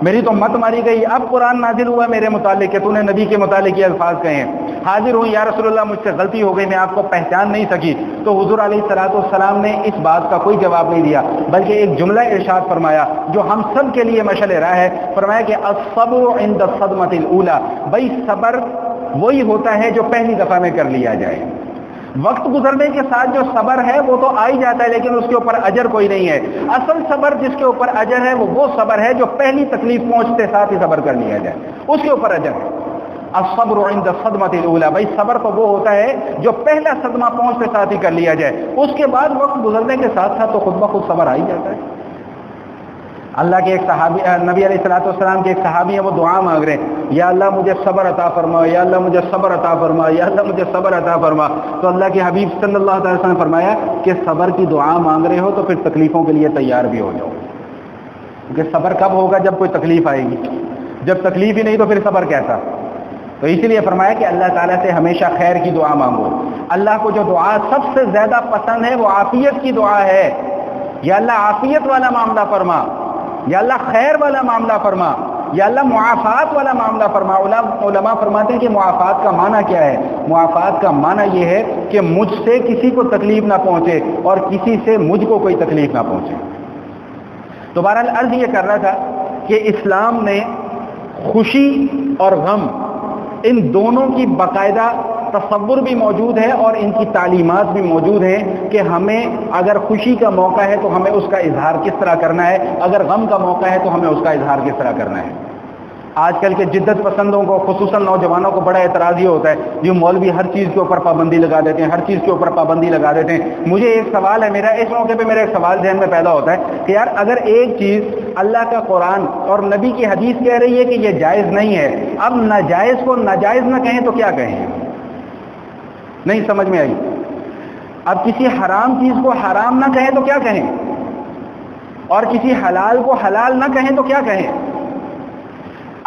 میری تو مت ماری گئی، اب قرآن نازل ہوا میرے متعلق کہ تو نے نبی کے متعلق یہ الفاظ کہے ہیں۔ حاضر ہوں یا رسول اللہ، مجھ سے غلطی ہو گئی، میں آپ کو پہچان نہیں سکی۔ تو حضور علیہ الصلوۃ والسلام نے اس بات کا کوئی جواب نہیں دیا، بلکہ ایک جملہ ارشاد فرمایا جو ہم سب کے لیے مشعل راہ ہے۔ فرمایا کہ الصبر عند الصدمۃ الاولی، بھائی صبر وہی ہوتا ہے جو پہلی دفعہ میں کر لیا جائے۔ وقت گزرنے کے ساتھ جو صبر ہے وہ تو آ ہی جاتا ہے، لیکن اس کے اوپر اجر کوئی نہیں ہے۔ اصل صبر جس کے اوپر اجر ہے وہ صبر ہے جو پہلی تکلیف پہنچتے ساتھ ہی صبر کر لیا جائے، اس کے اوپر اجر ہے۔ الصبر عند الصدمۃ الاولی، بھائی صبر تو وہ ہوتا ہے جو پہلا صدمہ پہنچتے ساتھ ہی کر لیا جائے، اس کے بعد وقت گزرنے کے ساتھ ساتھ تو خود بخود صبر آ ہی جاتا ہے۔ اللہ کے ایک صحابی، نبی علیہ الصلوۃ والسلام کے ایک صحابی ہیں، وہ دعا مانگ رہے ہیں، یا اللہ مجھے صبر عطا فرما، یا اللہ مجھے صبر عطا فرما، یا اللہ مجھے صبر عطا فرما۔ تو اللہ کے حبیب صلی اللہ علیہ وسلم نے فرمایا کہ صبر کی دعا مانگ رہے ہو تو پھر تکلیفوں کے لیے تیار بھی ہو جاؤ، کیونکہ صبر کب ہوگا جب کوئی تکلیف آئے گی، جب تکلیف ہی نہیں تو پھر صبر کیسا۔ تو اسی لیے فرمایا کہ اللہ تعالیٰ سے ہمیشہ خیر کی دعا مانگو۔ اللہ کو جو دعا سب سے زیادہ پسند ہے وہ عافیت کی دعا ہے، یا اللہ عافیت والا معاملہ فرما، یا اللہ خیر والا معاملہ فرما، یا اللہ معافات والا معاملہ فرما۔ علماء فرماتے ہیں کہ معافات کا معنی کیا ہے؟ معافات کا معنی یہ ہے کہ مجھ سے کسی کو تکلیف نہ پہنچے اور کسی سے مجھ کو کوئی تکلیف نہ پہنچے۔ تو بہرحال عرض یہ کر رہا تھا کہ اسلام نے خوشی اور غم ان دونوں کی باقاعدہ تصور بھی موجود ہے اور ان کی تعلیمات بھی موجود ہیں کہ ہمیں اگر خوشی کا موقع ہے تو ہمیں اس کا اظہار کس طرح کرنا ہے، اگر غم کا موقع ہے تو ہمیں اس کا اظہار کس طرح کرنا ہے۔ آج کل کے جدت پسندوں کو، خصوصاً نوجوانوں کو بڑا اعتراض یہ ہوتا ہے، یہ مولوی ہر چیز کے اوپر پابندی لگا دیتے ہیں، ہر چیز کے اوپر پابندی لگا دیتے ہیں۔ مجھے ایک سوال ہے، میرا اس موقع پہ میرا ایک سوال ذہن میں پیدا ہوتا ہے کہ یار اگر ایک چیز اللہ کا قرآن اور نبی کی حدیث کہہ رہی ہے کہ یہ جائز نہیں ہے، اب ناجائز کو ناجائز نہ کہیں تو کیا کہیں؟ نہیں سمجھ میں آئی؟ اب کسی حرام چیز کو حرام نہ کہیں تو کیا کہیں؟ اور کسی حلال کو حلال نہ کہیں تو کیا کہیں؟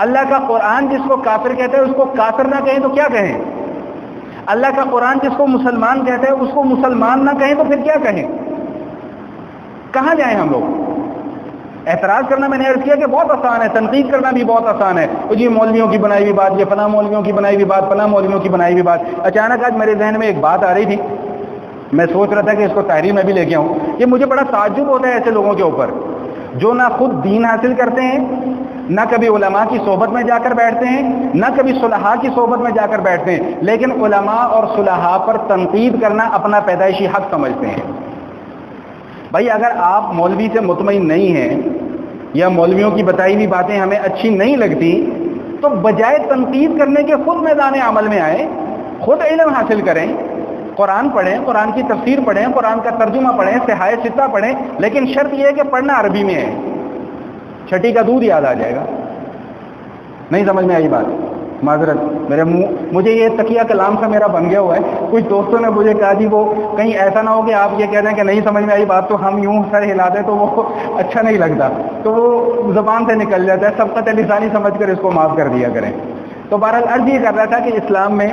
اللہ کا قرآن جس کو کافر کہتا ہے اس کو کافر نہ کہیں تو کیا کہیں؟ اللہ کا قرآن جس کو مسلمان کہتا ہے اس کو مسلمان نہ کہیں تو پھر کیا کہیں؟ کہاں جائیں ہم لوگ؟ اعتراض کرنا میں نے عرض کیا کہ بہت آسان ہے، تنقید کرنا بھی بہت آسان ہے، جی مولویوں کی بنائی ہوئی بات، یہ فلاں مولویوں کی بنائی ہوئی بات، فلاں مولویوں کی بنائی ہوئی بات۔ اچانک آج میرے ذہن میں ایک بات آ رہی تھی، میں سوچ رہا تھا کہ اس کو تحریر میں بھی لے کے آؤں، کہ مجھے بڑا تعجب ہوتا ہے ایسے لوگوں کے اوپر جو نہ خود دین حاصل کرتے ہیں، نہ کبھی علماء کی صحبت میں جا کر بیٹھتے ہیں، نہ کبھی صلحاء کی صحبت میں جا کر بیٹھتے ہیں، لیکن علماء اور صلحاء پر تنقید کرنا اپنا پیدائشی حق سمجھتے ہیں۔ بھائی اگر آپ مولوی سے مطمئن نہیں ہیں یا مولویوں کی بتائی ہوئی باتیں ہمیں اچھی نہیں لگتی تو بجائے تنقید کرنے کے خود میدان عمل میں آئیں، خود علم حاصل کریں، قرآن پڑھیں، قرآن کی تفسیر پڑھیں، قرآن کا ترجمہ پڑھیں، صحاح ستہ پڑھیں، لیکن شرط یہ ہے کہ پڑھنا عربی میں ہے، چھٹی کا دودھ یاد آ جائے گا. نہیں سمجھ میں آئی بات؟ معذرت، مجھے یہ تکیہ کلام سا میرا بن گیا ہوا ہے. کچھ دوستوں نے مجھے کہا جی وہ کہیں ایسا نہ ہو کہ آپ یہ کہہ دیں کہ نہیں سمجھ میں آئی بات تو ہم یوں سر ہلا دیں تو وہ اچھا نہیں لگتا، تو وہ زبان سے نکل جاتا ہے. سبقت لسانی سمجھ کر اس کو معاف کر دیا کریں. تو بہرحال عرض یہ کر رہا تھا کہ اسلام میں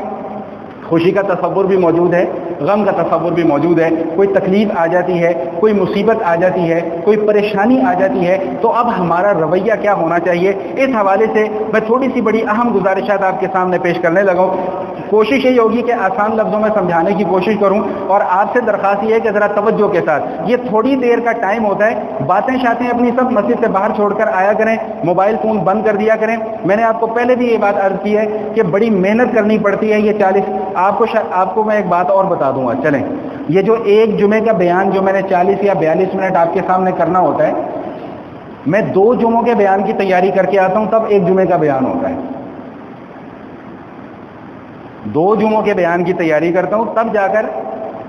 خوشی کا تصور بھی موجود ہے، غم کا تصور بھی موجود ہے. کوئی تکلیف آ جاتی ہے، کوئی مصیبت آ جاتی ہے، کوئی پریشانی آ جاتی ہے، تو اب ہمارا رویہ کیا ہونا چاہیے؟ اس حوالے سے میں تھوڑی سی بڑی اہم گزارشات آپ کے سامنے پیش کرنے لگا ہوں. کوشش یہ ہوگی کہ آسان لفظوں میں سمجھانے کی کوشش کروں، اور آپ سے درخواست یہ ہے کہ ذرا توجہ کے ساتھ، یہ تھوڑی دیر کا ٹائم ہوتا ہے، باتیں شاتیں اپنی سب مسجد سے باہر چھوڑ کر آیا کریں، موبائل فون بند کر دیا کریں. میں نے آپ کو پہلے بھی یہ بات عرض کی ہے کہ بڑی محنت کرنی پڑتی ہے. یہ 40 آپ کو میں ایک بات اور بتا دوں گا. چلیں، یہ جو ایک جمعے کا بیان جو میں نے 40 یا 42 منٹ آپ کے سامنے کرنا ہوتا ہے، میں 2 جمعوں کے بیان کی تیاری کر کے آتا ہوں، تب ایک جمعے کا بیان ہوتا ہے. 2 جمعوں کے بیان کی تیاری کرتا ہوں تب جا کر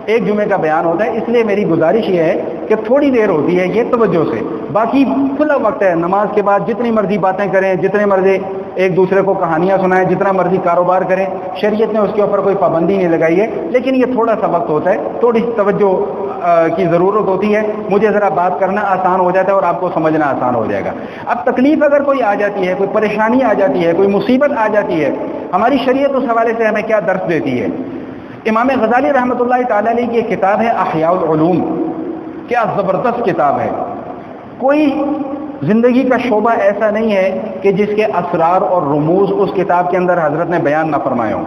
ایک جمعے کا بیان ہوتا ہے. اس لیے میری گزارش یہ ہے کہ تھوڑی دیر ہوتی ہے یہ توجہ سے، باقی کھلا وقت ہے. نماز کے بعد جتنی مرضی باتیں کریں، جتنے مرضی ایک دوسرے کو کہانیاں سنائیں، جتنا مرضی کاروبار کریں، شریعت نے اس کے اوپر کوئی پابندی نہیں لگائی ہے. لیکن یہ تھوڑا سا وقت ہوتا ہے، تھوڑی توجہ کی ضرورت ہوتی ہے. مجھے ذرا بات کرنا آسان ہو جاتا ہے اور آپ کو سمجھنا آسان ہو جائے گا. اب تکلیف اگر کوئی آ جاتی ہے، کوئی پریشانی آ جاتی ہے، کوئی مصیبت آ جاتی ہے، ہماری شریعت اس حوالے سے ہمیں کیا درس دیتی ہے؟ امام غزالی رحمۃ اللہ تعالی علیہ کی ایک کتاب ہے احیاء العلوم. کیا زبردست کتاب ہے. کوئی زندگی کا شعبہ ایسا نہیں ہے کہ جس کے اسرار اور رموز اس کتاب کے اندر حضرت نے بیان نہ فرمائے ہوں.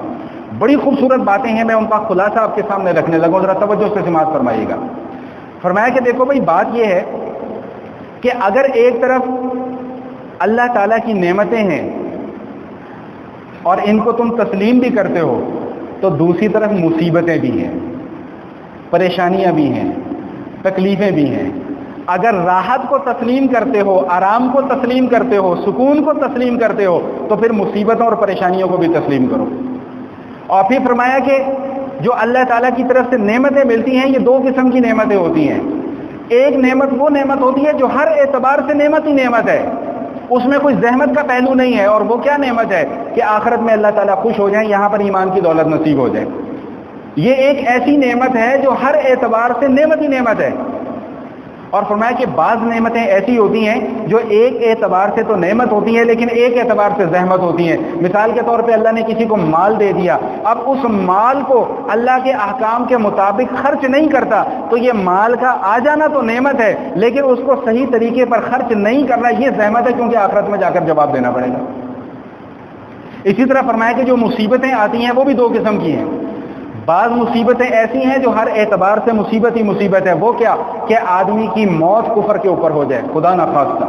بڑی خوبصورت باتیں ہیں، میں ان کا خلاصہ آپ کے سامنے رکھنے لگا ہوں، ذرا توجہ سے سماعت فرمائیے گا. فرمایا کہ دیکھو بھائی، بات یہ ہے کہ اگر ایک طرف اللہ تعالیٰ کی نعمتیں ہیں اور ان کو تم تسلیم بھی کرتے ہو، تو دوسری طرف مصیبتیں بھی ہیں، پریشانیاں بھی ہیں، تکلیفیں بھی ہیں. اگر راحت کو تسلیم کرتے ہو، آرام کو تسلیم کرتے ہو، سکون کو تسلیم کرتے ہو، تو پھر مصیبتوں اور پریشانیوں کو بھی تسلیم کرو. اور پھر فرمایا کہ جو اللہ تعالیٰ کی طرف سے نعمتیں ملتی ہیں، یہ 2 قسم کی نعمتیں ہوتی ہیں. ایک نعمت وہ نعمت ہوتی ہے جو ہر اعتبار سے نعمت ہی نعمت ہے، اس میں کوئی زحمت کا پہلو نہیں ہے. اور وہ کیا نعمت ہے کہ آخرت میں اللہ تعالیٰ خوش ہو جائیں، یہاں پر ایمان کی دولت نصیب ہو جائے. یہ ایک ایسی نعمت ہے جو ہر اعتبار سے نعمت ہی نعمت ہے. اور فرمایا کہ بعض نعمتیں ایسی ہوتی ہیں جو ایک اعتبار سے تو نعمت ہوتی ہیں لیکن ایک اعتبار سے زحمت ہوتی ہیں. مثال کے طور پہ اللہ نے کسی کو مال دے دیا، اب اس مال کو اللہ کے احکام کے مطابق خرچ نہیں کرتا، تو یہ مال کا آ جانا تو نعمت ہے، لیکن اس کو صحیح طریقے پر خرچ نہیں کرنا یہ زحمت ہے، کیونکہ آخرت میں جا کر جواب دینا پڑے گا. اسی طرح فرمایا کہ جو مصیبتیں آتی ہیں وہ بھی 2 قسم کی ہیں. بعض مصیبتیں ایسی ہیں جو ہر اعتبار سے مصیبت ہی مصیبت ہے. وہ کیا کہ آدمی کی موت کفر کے اوپر ہو جائے، خدا نخواستہ،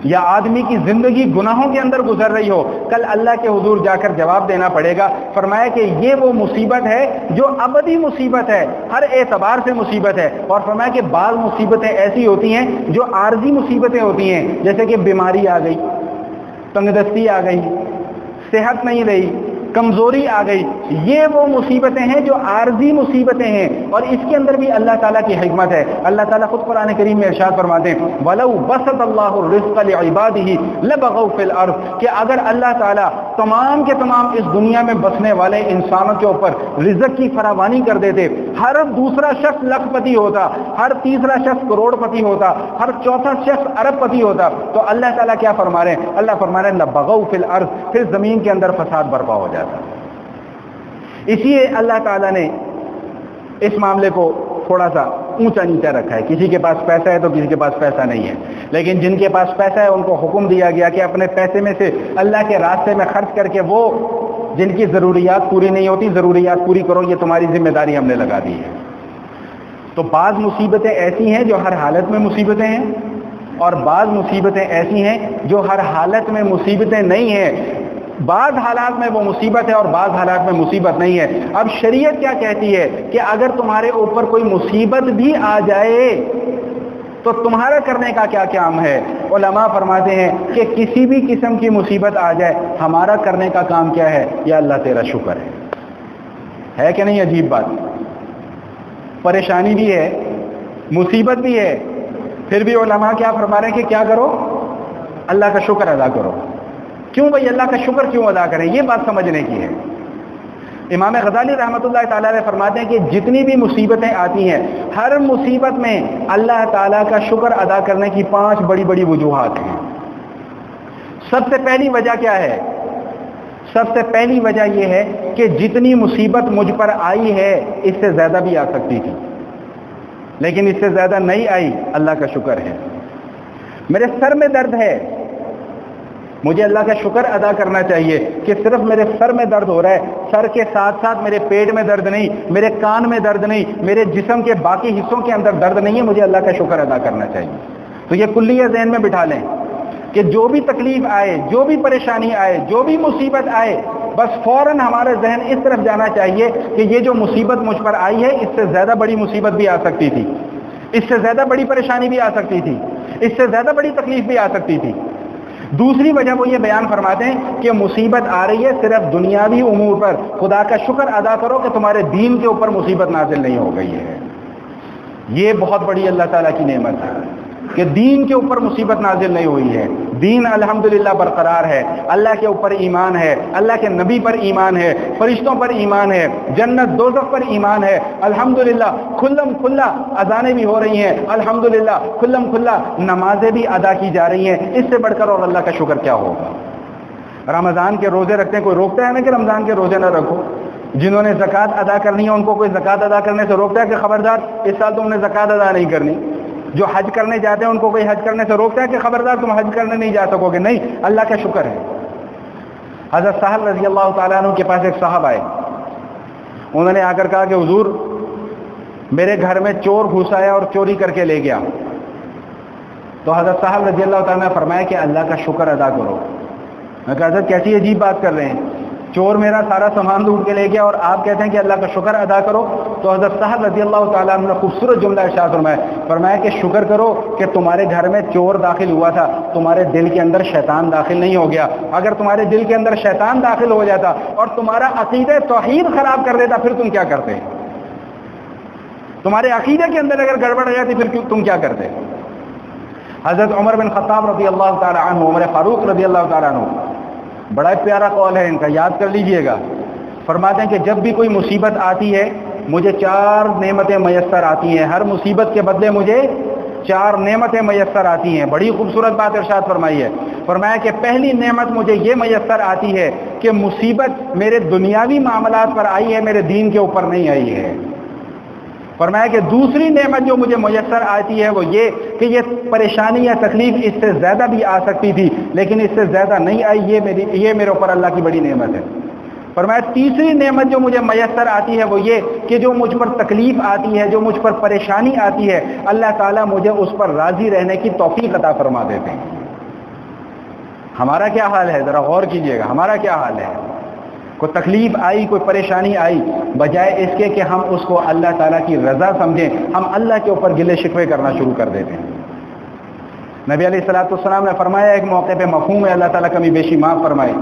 یا آدمی کی زندگی گناہوں کے اندر گزر رہی ہو، کل اللہ کے حضور جا کر جواب دینا پڑے گا. فرمایا کہ یہ وہ مصیبت ہے جو ابدی مصیبت ہے، ہر اعتبار سے مصیبت ہے. اور فرمایا کہ بعض مصیبتیں ایسی ہوتی ہیں جو عارضی مصیبتیں ہوتی ہیں، جیسے کہ بیماری آ گئی، تنگدستی آ گئی، صحت نہیں رہی، کمزوری آ گئی. یہ وہ مصیبتیں ہیں جو عارضی مصیبتیں ہیں، اور اس کے اندر بھی اللہ تعالیٰ کی حکمت ہے. اللہ تعالیٰ خود قرآن کریم میں ارشاد فرماتے ہیں وَلَوْ بَسَطَ اللَّهُ الرِّزْقَ لِعِبَادِهِ لَبَغَوْا فِي الْأَرْضِ، کہ اگر اللہ تعالیٰ تمام کے تمام اس دنیا میں بسنے والے انسانوں کے اوپر رزق کی فراوانی کر دیتے، ہر دوسرا شخص لاکھ پتی ہوتا، ہر تیسرا شخص کروڑ پتی ہوتا، ہر چوتھا شخص ارب پتی ہوتا، تو اللہ تعالیٰ کیا فرما رہے ہیں؟ اللہ فرما رہے ہیں لَبَغَوْا فِي الْأَرْضِ، پھر زمین کے اندر فساد برپا ہو جاتا. اسی لیے اللہ تعالیٰ نے اس معاملے کو تھوڑا سا اونچا نیچا رکھا ہے. کسی کے پاس پیسہ ہے تو کسی کے پاس پیسہ نہیں ہے، لیکن جن کے پاس پیسہ ہے ان کو حکم دیا گیا کہ اپنے پیسے میں سے اللہ کے راستے میں خرچ کر کے وہ جن کی ضروریات پوری نہیں ہوتی ضروریات پوری کرو، یہ تمہاری ذمہ داری ہم نے لگا دی ہے. تو بعض مصیبتیں ایسی ہیں جو ہر حالت میں مصیبتیں ہیں، اور بعض مصیبتیں ایسی ہیں جو ہر حالت میں مصیبتیں نہیں ہیں. بعض حالات میں وہ مصیبت ہے اور بعض حالات میں مصیبت نہیں ہے. اب شریعت کیا کہتی ہے کہ اگر تمہارے اوپر کوئی مصیبت بھی آ جائے تو تمہارا کرنے کا کیا کام ہے؟ علماء فرماتے ہیں کہ کسی بھی قسم کی مصیبت آ جائے، ہمارا کرنے کا کام کیا ہے؟ یا اللہ تیرا شکر ہے کہ نہیں؟ عجیب بات، پریشانی بھی ہے، مصیبت بھی ہے، پھر بھی علماء کیا فرما رہے ہیں کہ کیا کرو؟ اللہ کا شکر ادا کرو. کیوں بھائی اللہ کا شکر کیوں ادا کریں؟ یہ بات سمجھنے کی ہے. امام غزالی رحمۃ اللہ تعالیٰ علیہ فرماتے ہیں کہ جتنی بھی مصیبتیں آتی ہیں ہر مصیبت میں اللہ تعالیٰ کا شکر ادا کرنے کی 5 بڑی بڑی وجوہات ہیں. سب سے پہلی وجہ کیا ہے؟ سب سے پہلی وجہ یہ ہے کہ جتنی مصیبت مجھ پر آئی ہے اس سے زیادہ بھی آ سکتی تھی، لیکن اس سے زیادہ نہیں آئی، اللہ کا شکر ہے. میرے سر میں درد ہے، مجھے اللہ کا شکر ادا کرنا چاہیے کہ صرف میرے سر میں درد ہو رہا ہے، سر کے ساتھ ساتھ میرے پیٹ میں درد نہیں، میرے کان میں درد نہیں، میرے جسم کے باقی حصوں کے اندر درد نہیں ہے، مجھے اللہ کا شکر ادا کرنا چاہیے. تو یہ کلیہ ذہن میں بٹھا لیں کہ جو بھی تکلیف آئے، جو بھی پریشانی آئے، جو بھی مصیبت آئے، بس فوراً ہمارا ذہن اس طرف جانا چاہیے کہ یہ جو مصیبت مجھ پر آئی ہے اس سے زیادہ بڑی مصیبت بھی آ سکتی تھی، اس سے زیادہ بڑی پریشانی بھی آ سکتی تھی، اس سے زیادہ بڑی تکلیف بھی آ سکتی تھی. دوسری وجہ وہ یہ بیان فرماتے ہیں کہ مصیبت آ رہی ہے صرف دنیاوی امور پر، خدا کا شکر ادا کرو کہ تمہارے دین کے اوپر مصیبت نازل نہیں ہو گئی ہے. یہ بہت بڑی اللہ تعالیٰ کی نعمت ہے کہ دین کے اوپر مصیبت نازل نہیں ہوئی ہے. دین الحمدللہ برقرار ہے، اللہ کے اوپر ایمان ہے، اللہ کے نبی پر ایمان ہے، فرشتوں پر ایمان ہے، جنت دوزخ پر ایمان ہے. الحمدللہ کھلم کھلا اذانیں بھی ہو رہی ہیں، الحمدللہ کھلم کھلا نمازیں بھی ادا کی جا رہی ہیں. اس سے بڑھ کر اور اللہ کا شکر کیا ہوگا؟ رمضان کے روزے رکھتے ہیں، کوئی روکتا ہے نا کہ رمضان کے روزے نہ رکھو؟ جنہوں نے زکوٰۃ ادا کرنی ہے ان کو کوئی زکوٰۃ ادا کرنے سے روکتا ہے کہ خبردار اس سال تم نے زکوٰۃ ادا نہیں کرنی؟ جو حج کرنے جاتے ہیں ان کو کوئی حج کرنے سے روکتا ہے کہ خبردار تم حج کرنے نہیں جا سکو گے؟ نہیں، اللہ کا شکر ہے. حضرت سہل رضی اللہ تعالیٰ عنہ کے پاس ایک صاحب آئے، انہوں نے آ کر کہا کہ حضور میرے گھر میں چور گھس آیا اور چوری کر کے لے گیا. تو حضرت سہل رضی اللہ تعالیٰ نے فرمایا کہ اللہ کا شکر ادا کرو. میں کہا حضرت کیسی عجیب بات کر رہے ہیں، چور میرا سارا سامان لوٹ کے لے گیا اور آپ کہتے ہیں کہ اللہ کا شکر ادا کرو. تو حضرت سہل رضی اللہ تعالیٰ عنہ نے خوبصورت جملہ ارشاد فرمایا کہ شکر کرو کہ تمہارے گھر میں چور داخل ہوا تھا، تمہارے دل کے اندر شیطان داخل نہیں ہو گیا. اگر تمہارے دل کے اندر شیطان داخل ہو جاتا اور تمہارا عقیدہ توحید خراب کر دیتا پھر تم کیا کرتے؟ تمہارے عقیدے کے اندر اگر گڑبڑ ہو جاتی پھر تم کیا کرتے؟ حضرت عمر بن خطاب رضی اللہ تعالیٰ عنہ، عمر فاروق رضی اللہ تعالیٰ عنہ، بڑا پیارا قول ہے ان کا، یاد کر لیجئے گا. فرماتے ہیں کہ جب بھی کوئی مصیبت آتی ہے مجھے 4 نعمتیں میسر آتی ہیں، ہر مصیبت کے بدلے مجھے 4 نعمتیں میسر آتی ہیں. بڑی خوبصورت بات ارشاد فرمائی ہے. فرمایا کہ پہلی نعمت مجھے یہ میسر آتی ہے کہ مصیبت میرے دنیاوی معاملات پر آئی ہے، میرے دین کے اوپر نہیں آئی ہے. فرمایا کہ دوسری نعمت جو مجھے میسر آتی ہے وہ یہ کہ یہ پریشانی یا تکلیف اس سے زیادہ بھی آ سکتی تھی لیکن اس سے زیادہ نہیں آئی، یہ میرے اوپر اللہ کی بڑی نعمت ہے. فرمایا تیسری نعمت جو مجھے میسر آتی ہے وہ یہ کہ جو مجھ پر تکلیف آتی ہے، جو مجھ پر پریشانی آتی ہے، اللہ تعالیٰ مجھے اس پر راضی رہنے کی توفیق عطا فرما دیتے ہیں. ہمارا کیا حال ہے؟ ذرا غور کیجئے گا، ہمارا کیا حال ہے؟ کوئی تکلیف آئی، کوئی پریشانی آئی، بجائے اس کے کہ ہم اس کو اللہ تعالیٰ کی رضا سمجھیں، ہم اللہ کے اوپر گلے شکوے کرنا شروع کر دیتے ہیں. نبی علیہ الصلوۃ والسلام نے فرمایا ایک موقع پہ، مفہوم ہے اللہ تعالیٰ کمی بیشی معاف فرمائے،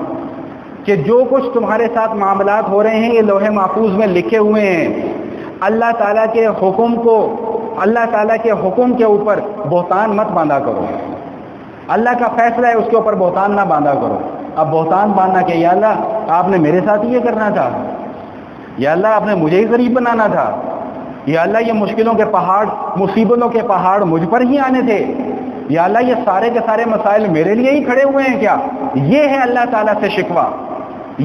کہ جو کچھ تمہارے ساتھ معاملات ہو رہے ہیں یہ لوح محفوظ میں لکھے ہوئے ہیں. اللہ تعالیٰ کے حکم کے اوپر بہتان مت باندھا کرو. اللہ کا فیصلہ ہے، اس کے اوپر بہتان نہ باندھا کرو. اب بہتان باندھنا کہ یا اللہ آپ نے میرے ساتھ یہ کرنا تھا، یا اللہ آپ نے مجھے ہی غریب بنانا تھا، یا اللہ یہ مشکلوں کے پہاڑ، مصیبتوں کے پہاڑ مجھ پر ہی آنے تھے، یا اللہ یہ سارے کے سارے مسائل میرے لیے ہی کھڑے ہوئے ہیں کیا؟ یہ ہے اللہ تعالیٰ سے شکوہ،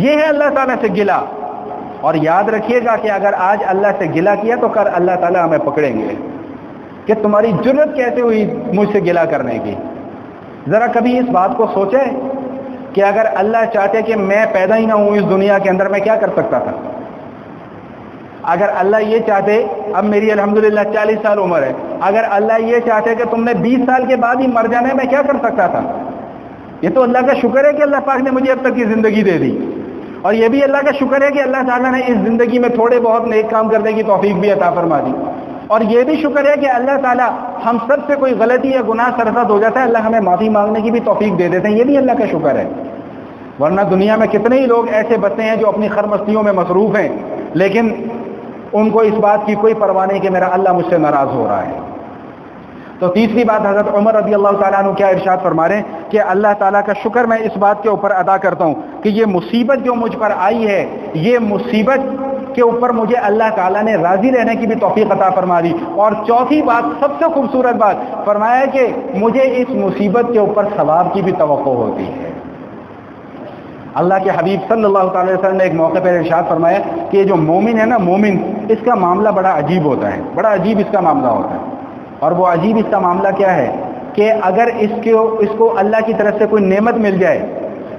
یہ ہے اللہ تعالیٰ سے گلہ. اور یاد رکھیے گا کہ اگر آج اللہ سے گلہ کیا تو کل اللہ تعالیٰ ہمیں پکڑیں گے کہ تمہاری جرت کیسے ہوئی مجھ سے گلہ کرنے کی. ذرا کبھی اس بات کو سوچے کہ اگر اللہ چاہتے کہ میں پیدا ہی نہ ہوں اس دنیا کے اندر، میں کیا کر سکتا تھا؟ اگر اللہ یہ چاہتے، اب میری الحمدللہ 40 سال عمر ہے، اگر اللہ یہ چاہتے کہ تم نے 20 سال کے بعد ہی مر جانا ہے، میں کیا کر سکتا تھا؟ یہ تو اللہ کا شکر ہے کہ اللہ پاک نے مجھے اب تک کی زندگی دے دی، اور یہ بھی اللہ کا شکر ہے کہ اللہ تعالیٰ نے اس زندگی میں تھوڑے بہت نیک کام کرنے کی توفیق بھی عطا فرما دی. اور یہ بھی شکر ہے کہ اللہ تعالیٰ ہم سب سے کوئی غلطی یا گناہ سرزد ہو جاتا ہے، اللہ ہمیں معافی مانگنے کی بھی توفیق دے دیتے ہیں، یہ بھی اللہ کا شکر ہے. ورنہ دنیا میں کتنے ہی لوگ ایسے بچے ہیں جو اپنی خرمستیوں میں مصروف ہیں لیکن ان کو اس بات کی کوئی پرواہ نہیں کہ میرا اللہ مجھ سے ناراض ہو رہا ہے. تو تیسری بات حضرت عمر رضی اللہ تعالیٰ عنہ کیا ارشاد فرما رہے ہیں کہ اللہ تعالیٰ کا شکر میں اس بات کے اوپر ادا کرتا ہوں کہ یہ مصیبت جو مجھ پر آئی ہے، یہ مصیبت کے اوپر مجھے اللہ تعالیٰ نے راضی رہنے کی بھی توفیق عطا فرما دی. اور چوتھی بات، سب سے خوبصورت بات فرمایا کہ مجھے اس مصیبت کے اوپر ثواب کی بھی توقع ہوتی ہے. اللہ کے حبیب صلی اللہ تعالی وسلم نے ایک موقع پر ارشاد فرمایا کہ یہ جو مومن ہے نا، مومن، اس کا معاملہ بڑا عجیب ہوتا ہے، بڑا عجیب اس کا معاملہ ہوتا ہے. اور وہ عجیب اس کا معاملہ کیا ہے کہ اگر اس کو اللہ کی طرف سے کوئی نعمت مل جائے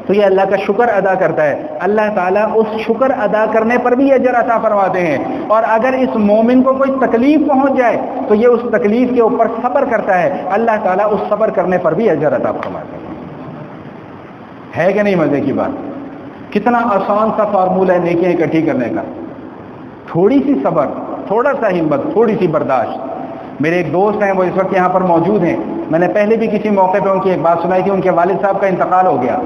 تو یہ اللہ کا شکر ادا کرتا ہے، اللہ تعالیٰ اس شکر ادا کرنے پر بھی اجر عطا فرماتے ہیں. اور اگر اس مومن کو کوئی تکلیف پہنچ جائے تو یہ اس تکلیف کے اوپر صبر کرتا ہے، اللہ تعالیٰ اس صبر کرنے پر بھی اجر عطا فرماتے ہیں. ہے کہ نہیں مزے کی بات؟ کتنا آسان سا فارمولہ ہے نیکیاں اکٹھی کرنے کا. تھوڑی سی صبر، تھوڑا سا ہمت، تھوڑی سی برداشت. میرے ایک دوست ہیں، وہ اس وقت یہاں پر موجود ہیں. میں نے پہلے بھی کسی موقع پہ ان کی ایک بات سنائی تھی، ان کے والد صاحب کا انتقال ہو گیا.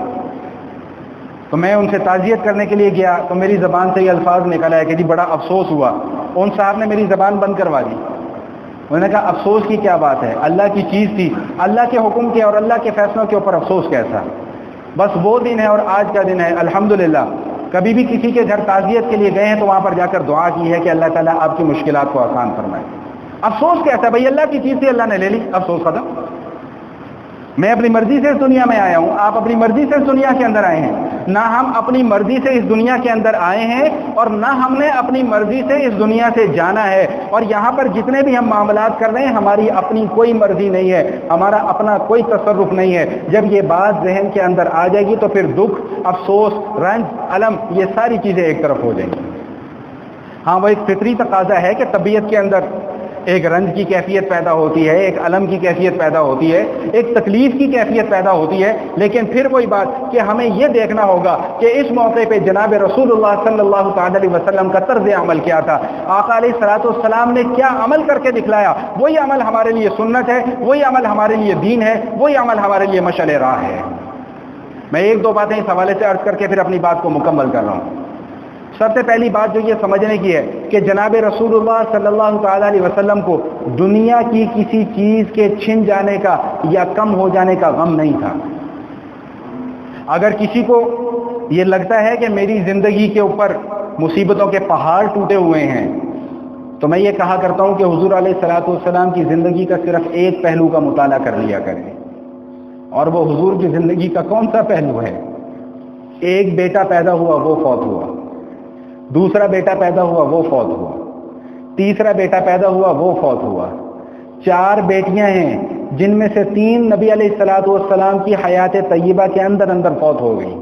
تو میں ان سے تعزیت کرنے کے لیے گیا تو میری زبان سے یہ الفاظ نکل آیا کہ جی بڑا افسوس ہوا. ان صاحب نے میری زبان بند کروا دی. انہوں نے کہا افسوس کی کیا بات ہے، اللہ کی چیز تھی، اللہ کے حکم کے اور اللہ کے فیصلوں کے اوپر افسوس کیسا. بس وہ دن ہے اور آج کا دن ہے. الحمدللہ کبھی بھی کسی کے گھر تعزیت کے لیے گئے ہیں تو وہاں پر جا کر دعا کی ہے کہ اللہ تعالیٰ آپ کی مشکلات کو آسان فرمائے. افسوس کیسا ہے بھائی، اللہ کی چیز تھی، اللہ نے لے لی، افسوس ختم. میں اپنی مرضی سے اس دنیا میں آیا ہوں، آپ اپنی مرضی سے اس دنیا کے اندر آئے ہیں. نہ ہم اپنی مرضی سے اس دنیا کے اندر آئے ہیں اور نہ ہم نے اپنی مرضی سے اس دنیا سے جانا ہے. اور یہاں پر جتنے بھی ہم معاملات کر رہے ہیں ہماری اپنی کوئی مرضی نہیں ہے، ہمارا اپنا کوئی تصرف نہیں ہے. جب یہ بات ذہن کے اندر آ جائے گی تو پھر دکھ، افسوس، رنج، الم، یہ ساری چیزیں ایک طرف ہو جائیں گی. ہاں وہ ایک فطری تقاضا ہے کہ طبیعت کے اندر ایک رنج کی کیفیت پیدا ہوتی ہے، ایک الم کی کیفیت پیدا ہوتی ہے، ایک تکلیف کی کیفیت پیدا ہوتی ہے. لیکن پھر وہی بات کہ ہمیں یہ دیکھنا ہوگا کہ اس موقع پہ جناب رسول اللہ صلی اللہ تعالی علیہ وسلم کا طرز عمل کیا تھا. آقا علیہ الصلوۃ والسلام نے کیا عمل کر کے دکھلایا، وہی عمل ہمارے لیے سنت ہے، وہی عمل ہمارے لیے دین ہے، وہی عمل ہمارے لیے مشعل راہ ہے. میں ایک دو باتیں اس حوالے سے عرض کر کے پھر اپنی بات کو مکمل کر رہا ہوں. سب سے پہلی بات جو یہ سمجھنے کی ہے کہ جناب رسول اللہ صلی اللہ تعالی علیہ وسلم کو دنیا کی کسی چیز کے چھن جانے کا یا کم ہو جانے کا غم نہیں تھا. اگر کسی کو یہ لگتا ہے کہ میری زندگی کے اوپر مصیبتوں کے پہاڑ ٹوٹے ہوئے ہیں تو میں یہ کہا کرتا ہوں کہ حضور علیہ الصلوۃ والسلام کی زندگی کا صرف ایک پہلو کا مطالعہ کر لیا کریں. اور وہ حضور کی زندگی کا کون سا پہلو ہے؟ ایک بیٹا پیدا ہوا، وہ فوت ہوا. دوسرا بیٹا پیدا ہوا، وہ فوت ہوا. تیسرا بیٹا پیدا ہوا، وہ فوت ہوا. 4 بیٹیاں ہیں جن میں سے 3 نبی علیہ الصلوۃ والسلام کی حیات طیبہ کے اندر فوت ہو گئی.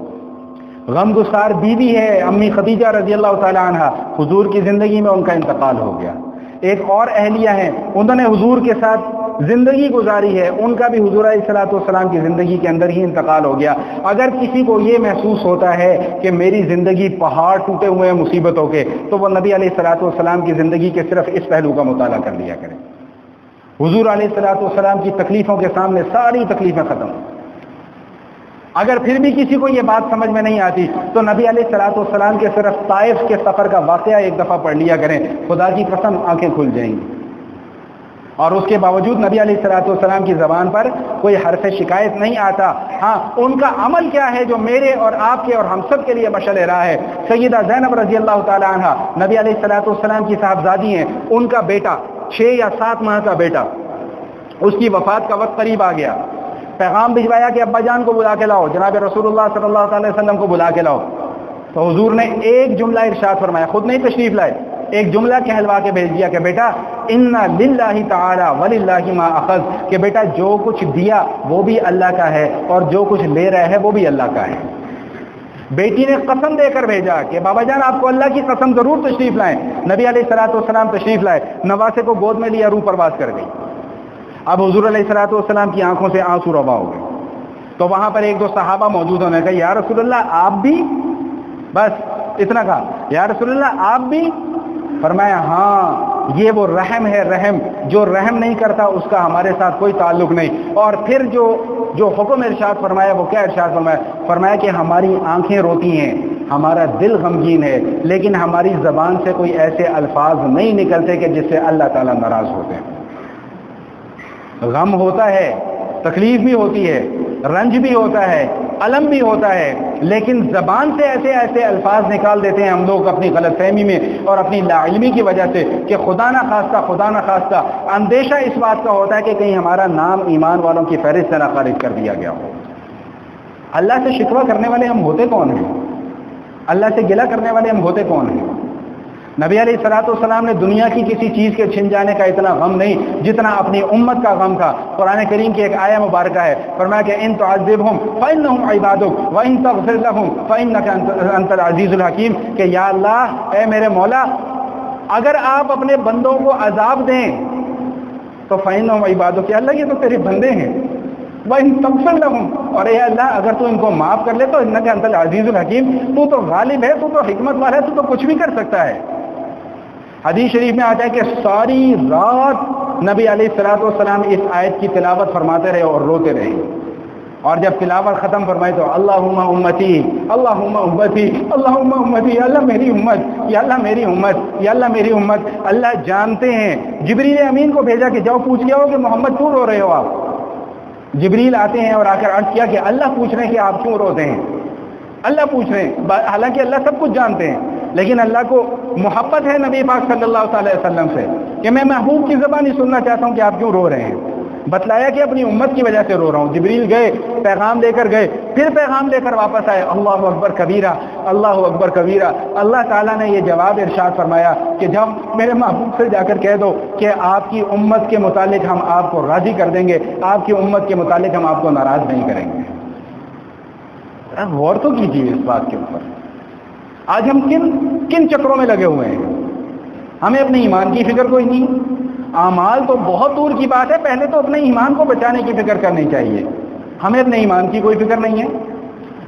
غم گسار بیوی ہے امی خدیجہ رضی اللہ تعالی عنہا، حضور کی زندگی میں ان کا انتقال ہو گیا. ایک اور اہلیہ ہیں، انہوں نے حضور کے ساتھ زندگی گزاری ہے، ان کا بھی حضور علیہ الصلوۃ والسلام کی زندگی کے اندر ہی انتقال ہو گیا. اگر کسی کو یہ محسوس ہوتا ہے کہ میری زندگی پہاڑ ٹوٹے ہوئے ہیں مصیبتوں کے، تو وہ نبی علیہ الصلوۃ والسلام کی زندگی کے صرف اس پہلو کا مطالعہ کر لیا کریں. حضور علیہ الصلوۃ والسلام کی تکلیفوں کے سامنے ساری تکلیفیں ختم. اگر پھر بھی کسی کو یہ بات سمجھ میں نہیں آتی تو نبی علیہ الصلوۃ والسلام کے صرف طائف کے سفر کا واقعہ ایک دفعہ پڑھ لیا کریں، خدا کی قسم آنکھیں کھل جائیں گی. اور اس کے باوجود نبی علیہ الصلوۃ والسلام کی زبان پر کوئی حرف شکایت نہیں آتا. ہاں ان کا عمل کیا ہے جو میرے اور آپ کے اور ہم سب کے لیے مشعل راہ ہے. سیدہ زینب رضی اللہ تعالی عنہا نبی علیہ الصلوۃ والسلام کی صاحبزادی ہیں. ان کا بیٹا 6 یا 7 ماہ کا بیٹا، اس کی وفات کا وقت قریب آ گیا. پیغام بھجوایا کہ ابا جان کو بلا کے لاؤ، جناب رسول اللہ صلی اللہ علیہ وسلم کو بلا کے لاؤ. تو حضور نے ایک جملہ ارشاد فرمایا، خود نہیں تشریف لائے، ایک جملہ کہلوا کے بھیج دیا کہ بیٹا انا للہ تعالی وللہ ما اخذ، کہ بیٹا جو کچھ دیا وہ بھی اللہ کا ہے اور جو کچھ لے رہا ہے وہ بھی اللہ کا ہے. بیٹی نے قسم دے کر بھیجا کہ بابا جان آپ کو اللہ کی قسم ضرور تشریف لائیں. نبی علیہ الصلوۃ والسلام تشریف لائے، نواسے کو گود میں لیا، روح پرواز کر گئی. اب حضور علیہ الصلوۃ والسلام کی آنکھوں سے آنسو روا ہو گئے. تو وہاں پر 1-2 صحابہ موجود ہونے کہا یا رسول اللہ آپ بھی؟ بس اتنا کہا، یا رسول اللہ آپ بھی؟ فرمایا ہاں یہ وہ رحم ہے، رحم جو رحم نہیں کرتا اس کا ہمارے ساتھ کوئی تعلق نہیں. اور پھر جو حکم ارشاد فرمایا وہ کیا ارشاد فرمایا؟ فرمایا کہ ہماری آنکھیں روتی ہیں، ہمارا دل غمگین ہے، لیکن ہماری زبان سے کوئی ایسے الفاظ نہیں نکلتے کہ جس سے اللہ تعالیٰ ناراض ہوتے ہیں. غم ہوتا ہے، تکلیف بھی ہوتی ہے، رنج بھی ہوتا ہے، الم بھی ہوتا ہے، لیکن زبان سے ایسے ایسے الفاظ نکال دیتے ہیں ہم لوگ اپنی غلط فہمی میں اور اپنی لا علمی کی وجہ سے کہ خدا نہ خواستہ اندیشہ اس بات کا ہوتا ہے کہ کہیں ہمارا نام ایمان والوں کی فہرست سے نہ خارج کر دیا گیا ہو۔ اللہ سے شکوہ کرنے والے ہم ہوتے کون ہیں؟ اللہ سے گلہ کرنے والے ہم ہوتے کون ہیں؟ نبی علیہ الصلوۃ والسلام نے دنیا کی کسی چیز کے چھن جانے کا اتنا غم نہیں جتنا اپنی امت کا غم تھا۔ قرآن کریم کی ایک آیہ مبارکہ ہے، فرمایا کہ ان تعذبہم فانہم عبادک وان تغفر لہم فانک انت العزیز الحکیم، کہ یا اللہ اے میرے مولا اگر آپ اپنے بندوں کو عذاب دیں تو فانہم عبادک، کہ اللہ یہ تو تیرے بندے ہیں، وان تغفر لہم، اور اے اللہ اگر تو ان کو معاف کر لے تو انک انت العزیز الحکیم، تو تو غالب ہے، تو تو حکمت والا ہے، تو تو کچھ بھی کر سکتا ہے۔ حدیث شریف میں آتا ہے کہ ساری رات نبی علیہ الصلوۃ والسلام اس آیت کی تلاوت فرماتے رہے اور روتے رہے، اور جب تلاوت ختم فرمائی تو اللہم امتی اللہم امتی اللہم امتی، یا اللہ میری امت، یا اللہ میری امت، یا اللہ میری امت۔ اللہ جانتے ہیں، جبریل امین کو بھیجا کہ جاؤ پوچھ کے آؤ کہ محمد کیوں رو رہے ہو آپ۔ جبریل آتے ہیں اور آ کر عرض کیا کہ اللہ پوچھ رہے ہیں کہ آپ کیوں روتے ہیں، اللہ پوچھ رہے ہیں، حالانکہ اللہ سب کچھ جانتے ہیں، لیکن اللہ کو محبت ہے نبی پاک صلی اللہ علیہ وسلم سے کہ میں محبوب کی زبان ہی سننا چاہتا ہوں کہ آپ کیوں رو رہے ہیں۔ بتلایا کہ اپنی امت کی وجہ سے رو رہا ہوں۔ جبریل گئے، پیغام لے کر گئے، پھر پیغام لے کر واپس آئے، اللہ اکبر کبیرہ، اللہ اکبر کبیرہ۔ اللہ تعالیٰ نے یہ جواب ارشاد فرمایا کہ جب میرے محبوب سے جا کر کہہ دو کہ آپ کی امت کے متعلق ہم آپ کو راضی کر دیں گے، آپ کی امت کے متعلق ہم آپ کو ناراض نہیں کریں گے۔ غور تو کیجیے اس بات کے اوپر، آج ہم کن چکروں میں لگے ہوئے ہیں؟ ہمیں اپنے ایمان کی فکر کوئی نہیں، اعمال تو بہت دور کی بات ہے، پہلے تو اپنے ایمان کو بچانے کی فکر کرنی چاہیے۔ ہمیں اپنے ایمان کی کوئی فکر نہیں ہے۔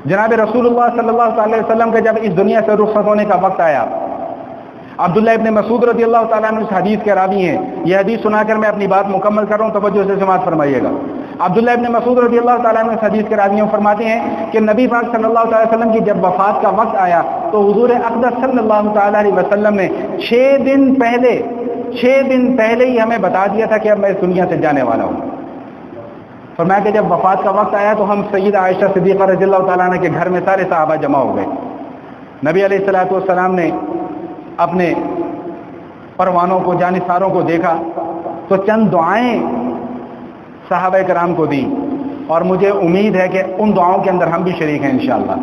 جناب رسول اللہ صلی اللہ علیہ وسلم کا جب اس دنیا سے رخصت ہونے کا وقت آیا، عبداللہ ابن مسعود رضی اللہ تعالیٰ عنہ اس حدیث کے راوی ہیں، یہ حدیث سنا کر میں اپنی بات مکمل کر رہا ہوں، توجہ سے سماعت فرمائیے گا۔ عبداللہ ابن مسعود رضی اللہ تعالیٰ عنہ اس حدیث کے راوی فرماتے ہیں کہ نبی پاک صلی اللہ علیہ وسلم کی جب وفات کا وقت آیا تو حضور اقدس صلی اللہ تعالیٰ علیہ وسلم نے 6 دن پہلے ہی ہمیں بتا دیا تھا کہ اب میں اس دنیا سے جانے والا ہوں۔ فرمایا کہ جب وفات کا وقت آیا تو ہم سیدہ عائشہ صدیقہ رضی اللہ تعالیٰ عنہ کے گھر میں سارے صحابہ جمع ہو گئے۔ نبی علیہ الصلوۃ والسلام نے اپنے پروانوں کو، جانثاروں کو دیکھا تو چند دعائیں صحابہ کرام کو دی، اور مجھے امید ہے کہ ان دعاؤں کے اندر ہم بھی شریک ہیں انشاءاللہ۔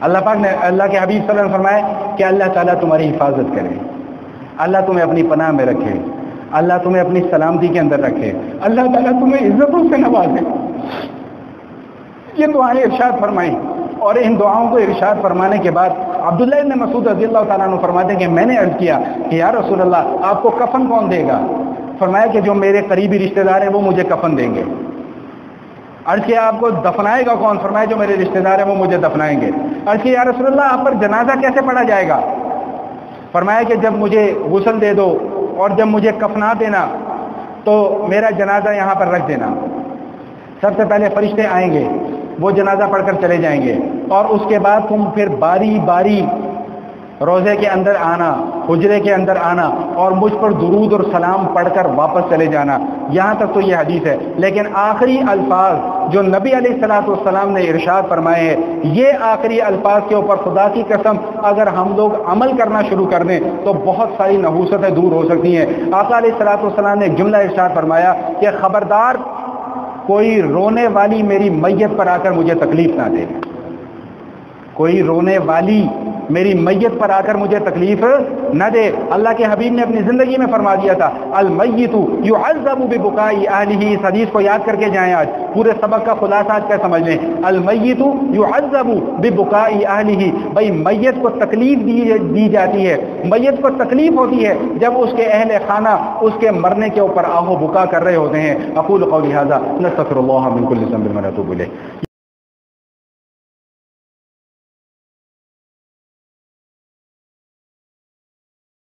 اللہ پاک نے، اللہ کے حبیب صلی اللہ علیہ وسلم فرمائے کہ اللہ تعالیٰ تمہاری حفاظت کرے، اللہ تمہیں اپنی پناہ میں رکھے، اللہ تمہیں اپنی سلامتی کے اندر رکھے، اللہ تعالیٰ تمہیں عزتوں سے نوازے۔ یہ دعائیں ارشاد فرمائیں، اور ان دعاؤں کو ارشاد فرمانے کے بعد عبداللہ ابن مسعود رضی اللہ تعالیٰ عنہ فرماتے ہیں کہ میں نے عرض کیا کہ یا رسول اللہ آپ کو کفن کون دے گا؟ فرمایا کہ جو میرے قریبی رشتہ دار ہیں وہ مجھے کفن دیں گے۔ عرض کیا آپ کو دفنائے گا کون؟ فرمایا جو میرے رشتہ دار ہیں وہ مجھے دفنائیں گے۔ عرض کیا یا رسول اللہ آپ پر جنازہ کیسے پڑھا جائے گا؟ فرمایا کہ جب مجھے غسل دے دو اور جب مجھے کفنا دینا تو میرا جنازہ یہاں پر رکھ دینا، سب سے پہلے فرشتے آئیں گے، وہ جنازہ پڑھ کر چلے جائیں گے، اور اس کے بعد تم پھر باری باری روزے کے اندر آنا، حجرے کے اندر آنا، اور مجھ پر درود اور سلام پڑھ کر واپس چلے جانا۔ یہاں تک تو یہ حدیث ہے، لیکن آخری الفاظ جو نبی علیہ الصلوۃ والسلام نے ارشاد فرمائے ہیں، یہ آخری الفاظ کے اوپر خدا کی قسم اگر ہم لوگ عمل کرنا شروع کر دیں تو بہت ساری نحوستیں دور ہو سکتی ہیں۔ آقا علیہ الصلوۃ والسلام نے جملہ ارشاد فرمایا کہ خبردار کوئی رونے والی میری میت پر آ کر مجھے تکلیف نہ دے، کوئی رونے والی میری میت پر آ کر مجھے تکلیف نہ دے۔ اللہ کے حبیب نے اپنی زندگی میں فرما دیا تھا المیت یعذب ببکاء اہلہ، اس حدیث کو یاد کر کے جائیں، آج پورے سبق کا خلاصہ آج کا سمجھ لیں۔ المیت یعذب ببکاء اہلہ، بھائی میت کو تکلیف دی جاتی ہے، میت کو تکلیف ہوتی ہے جب اس کے اہل خانہ اس کے مرنے کے اوپر آہ و بکا کر رہے ہوتے ہیں۔ اقول قولی ھذا نستغفر اللہ من کل ذنب ونتوب الیہ۔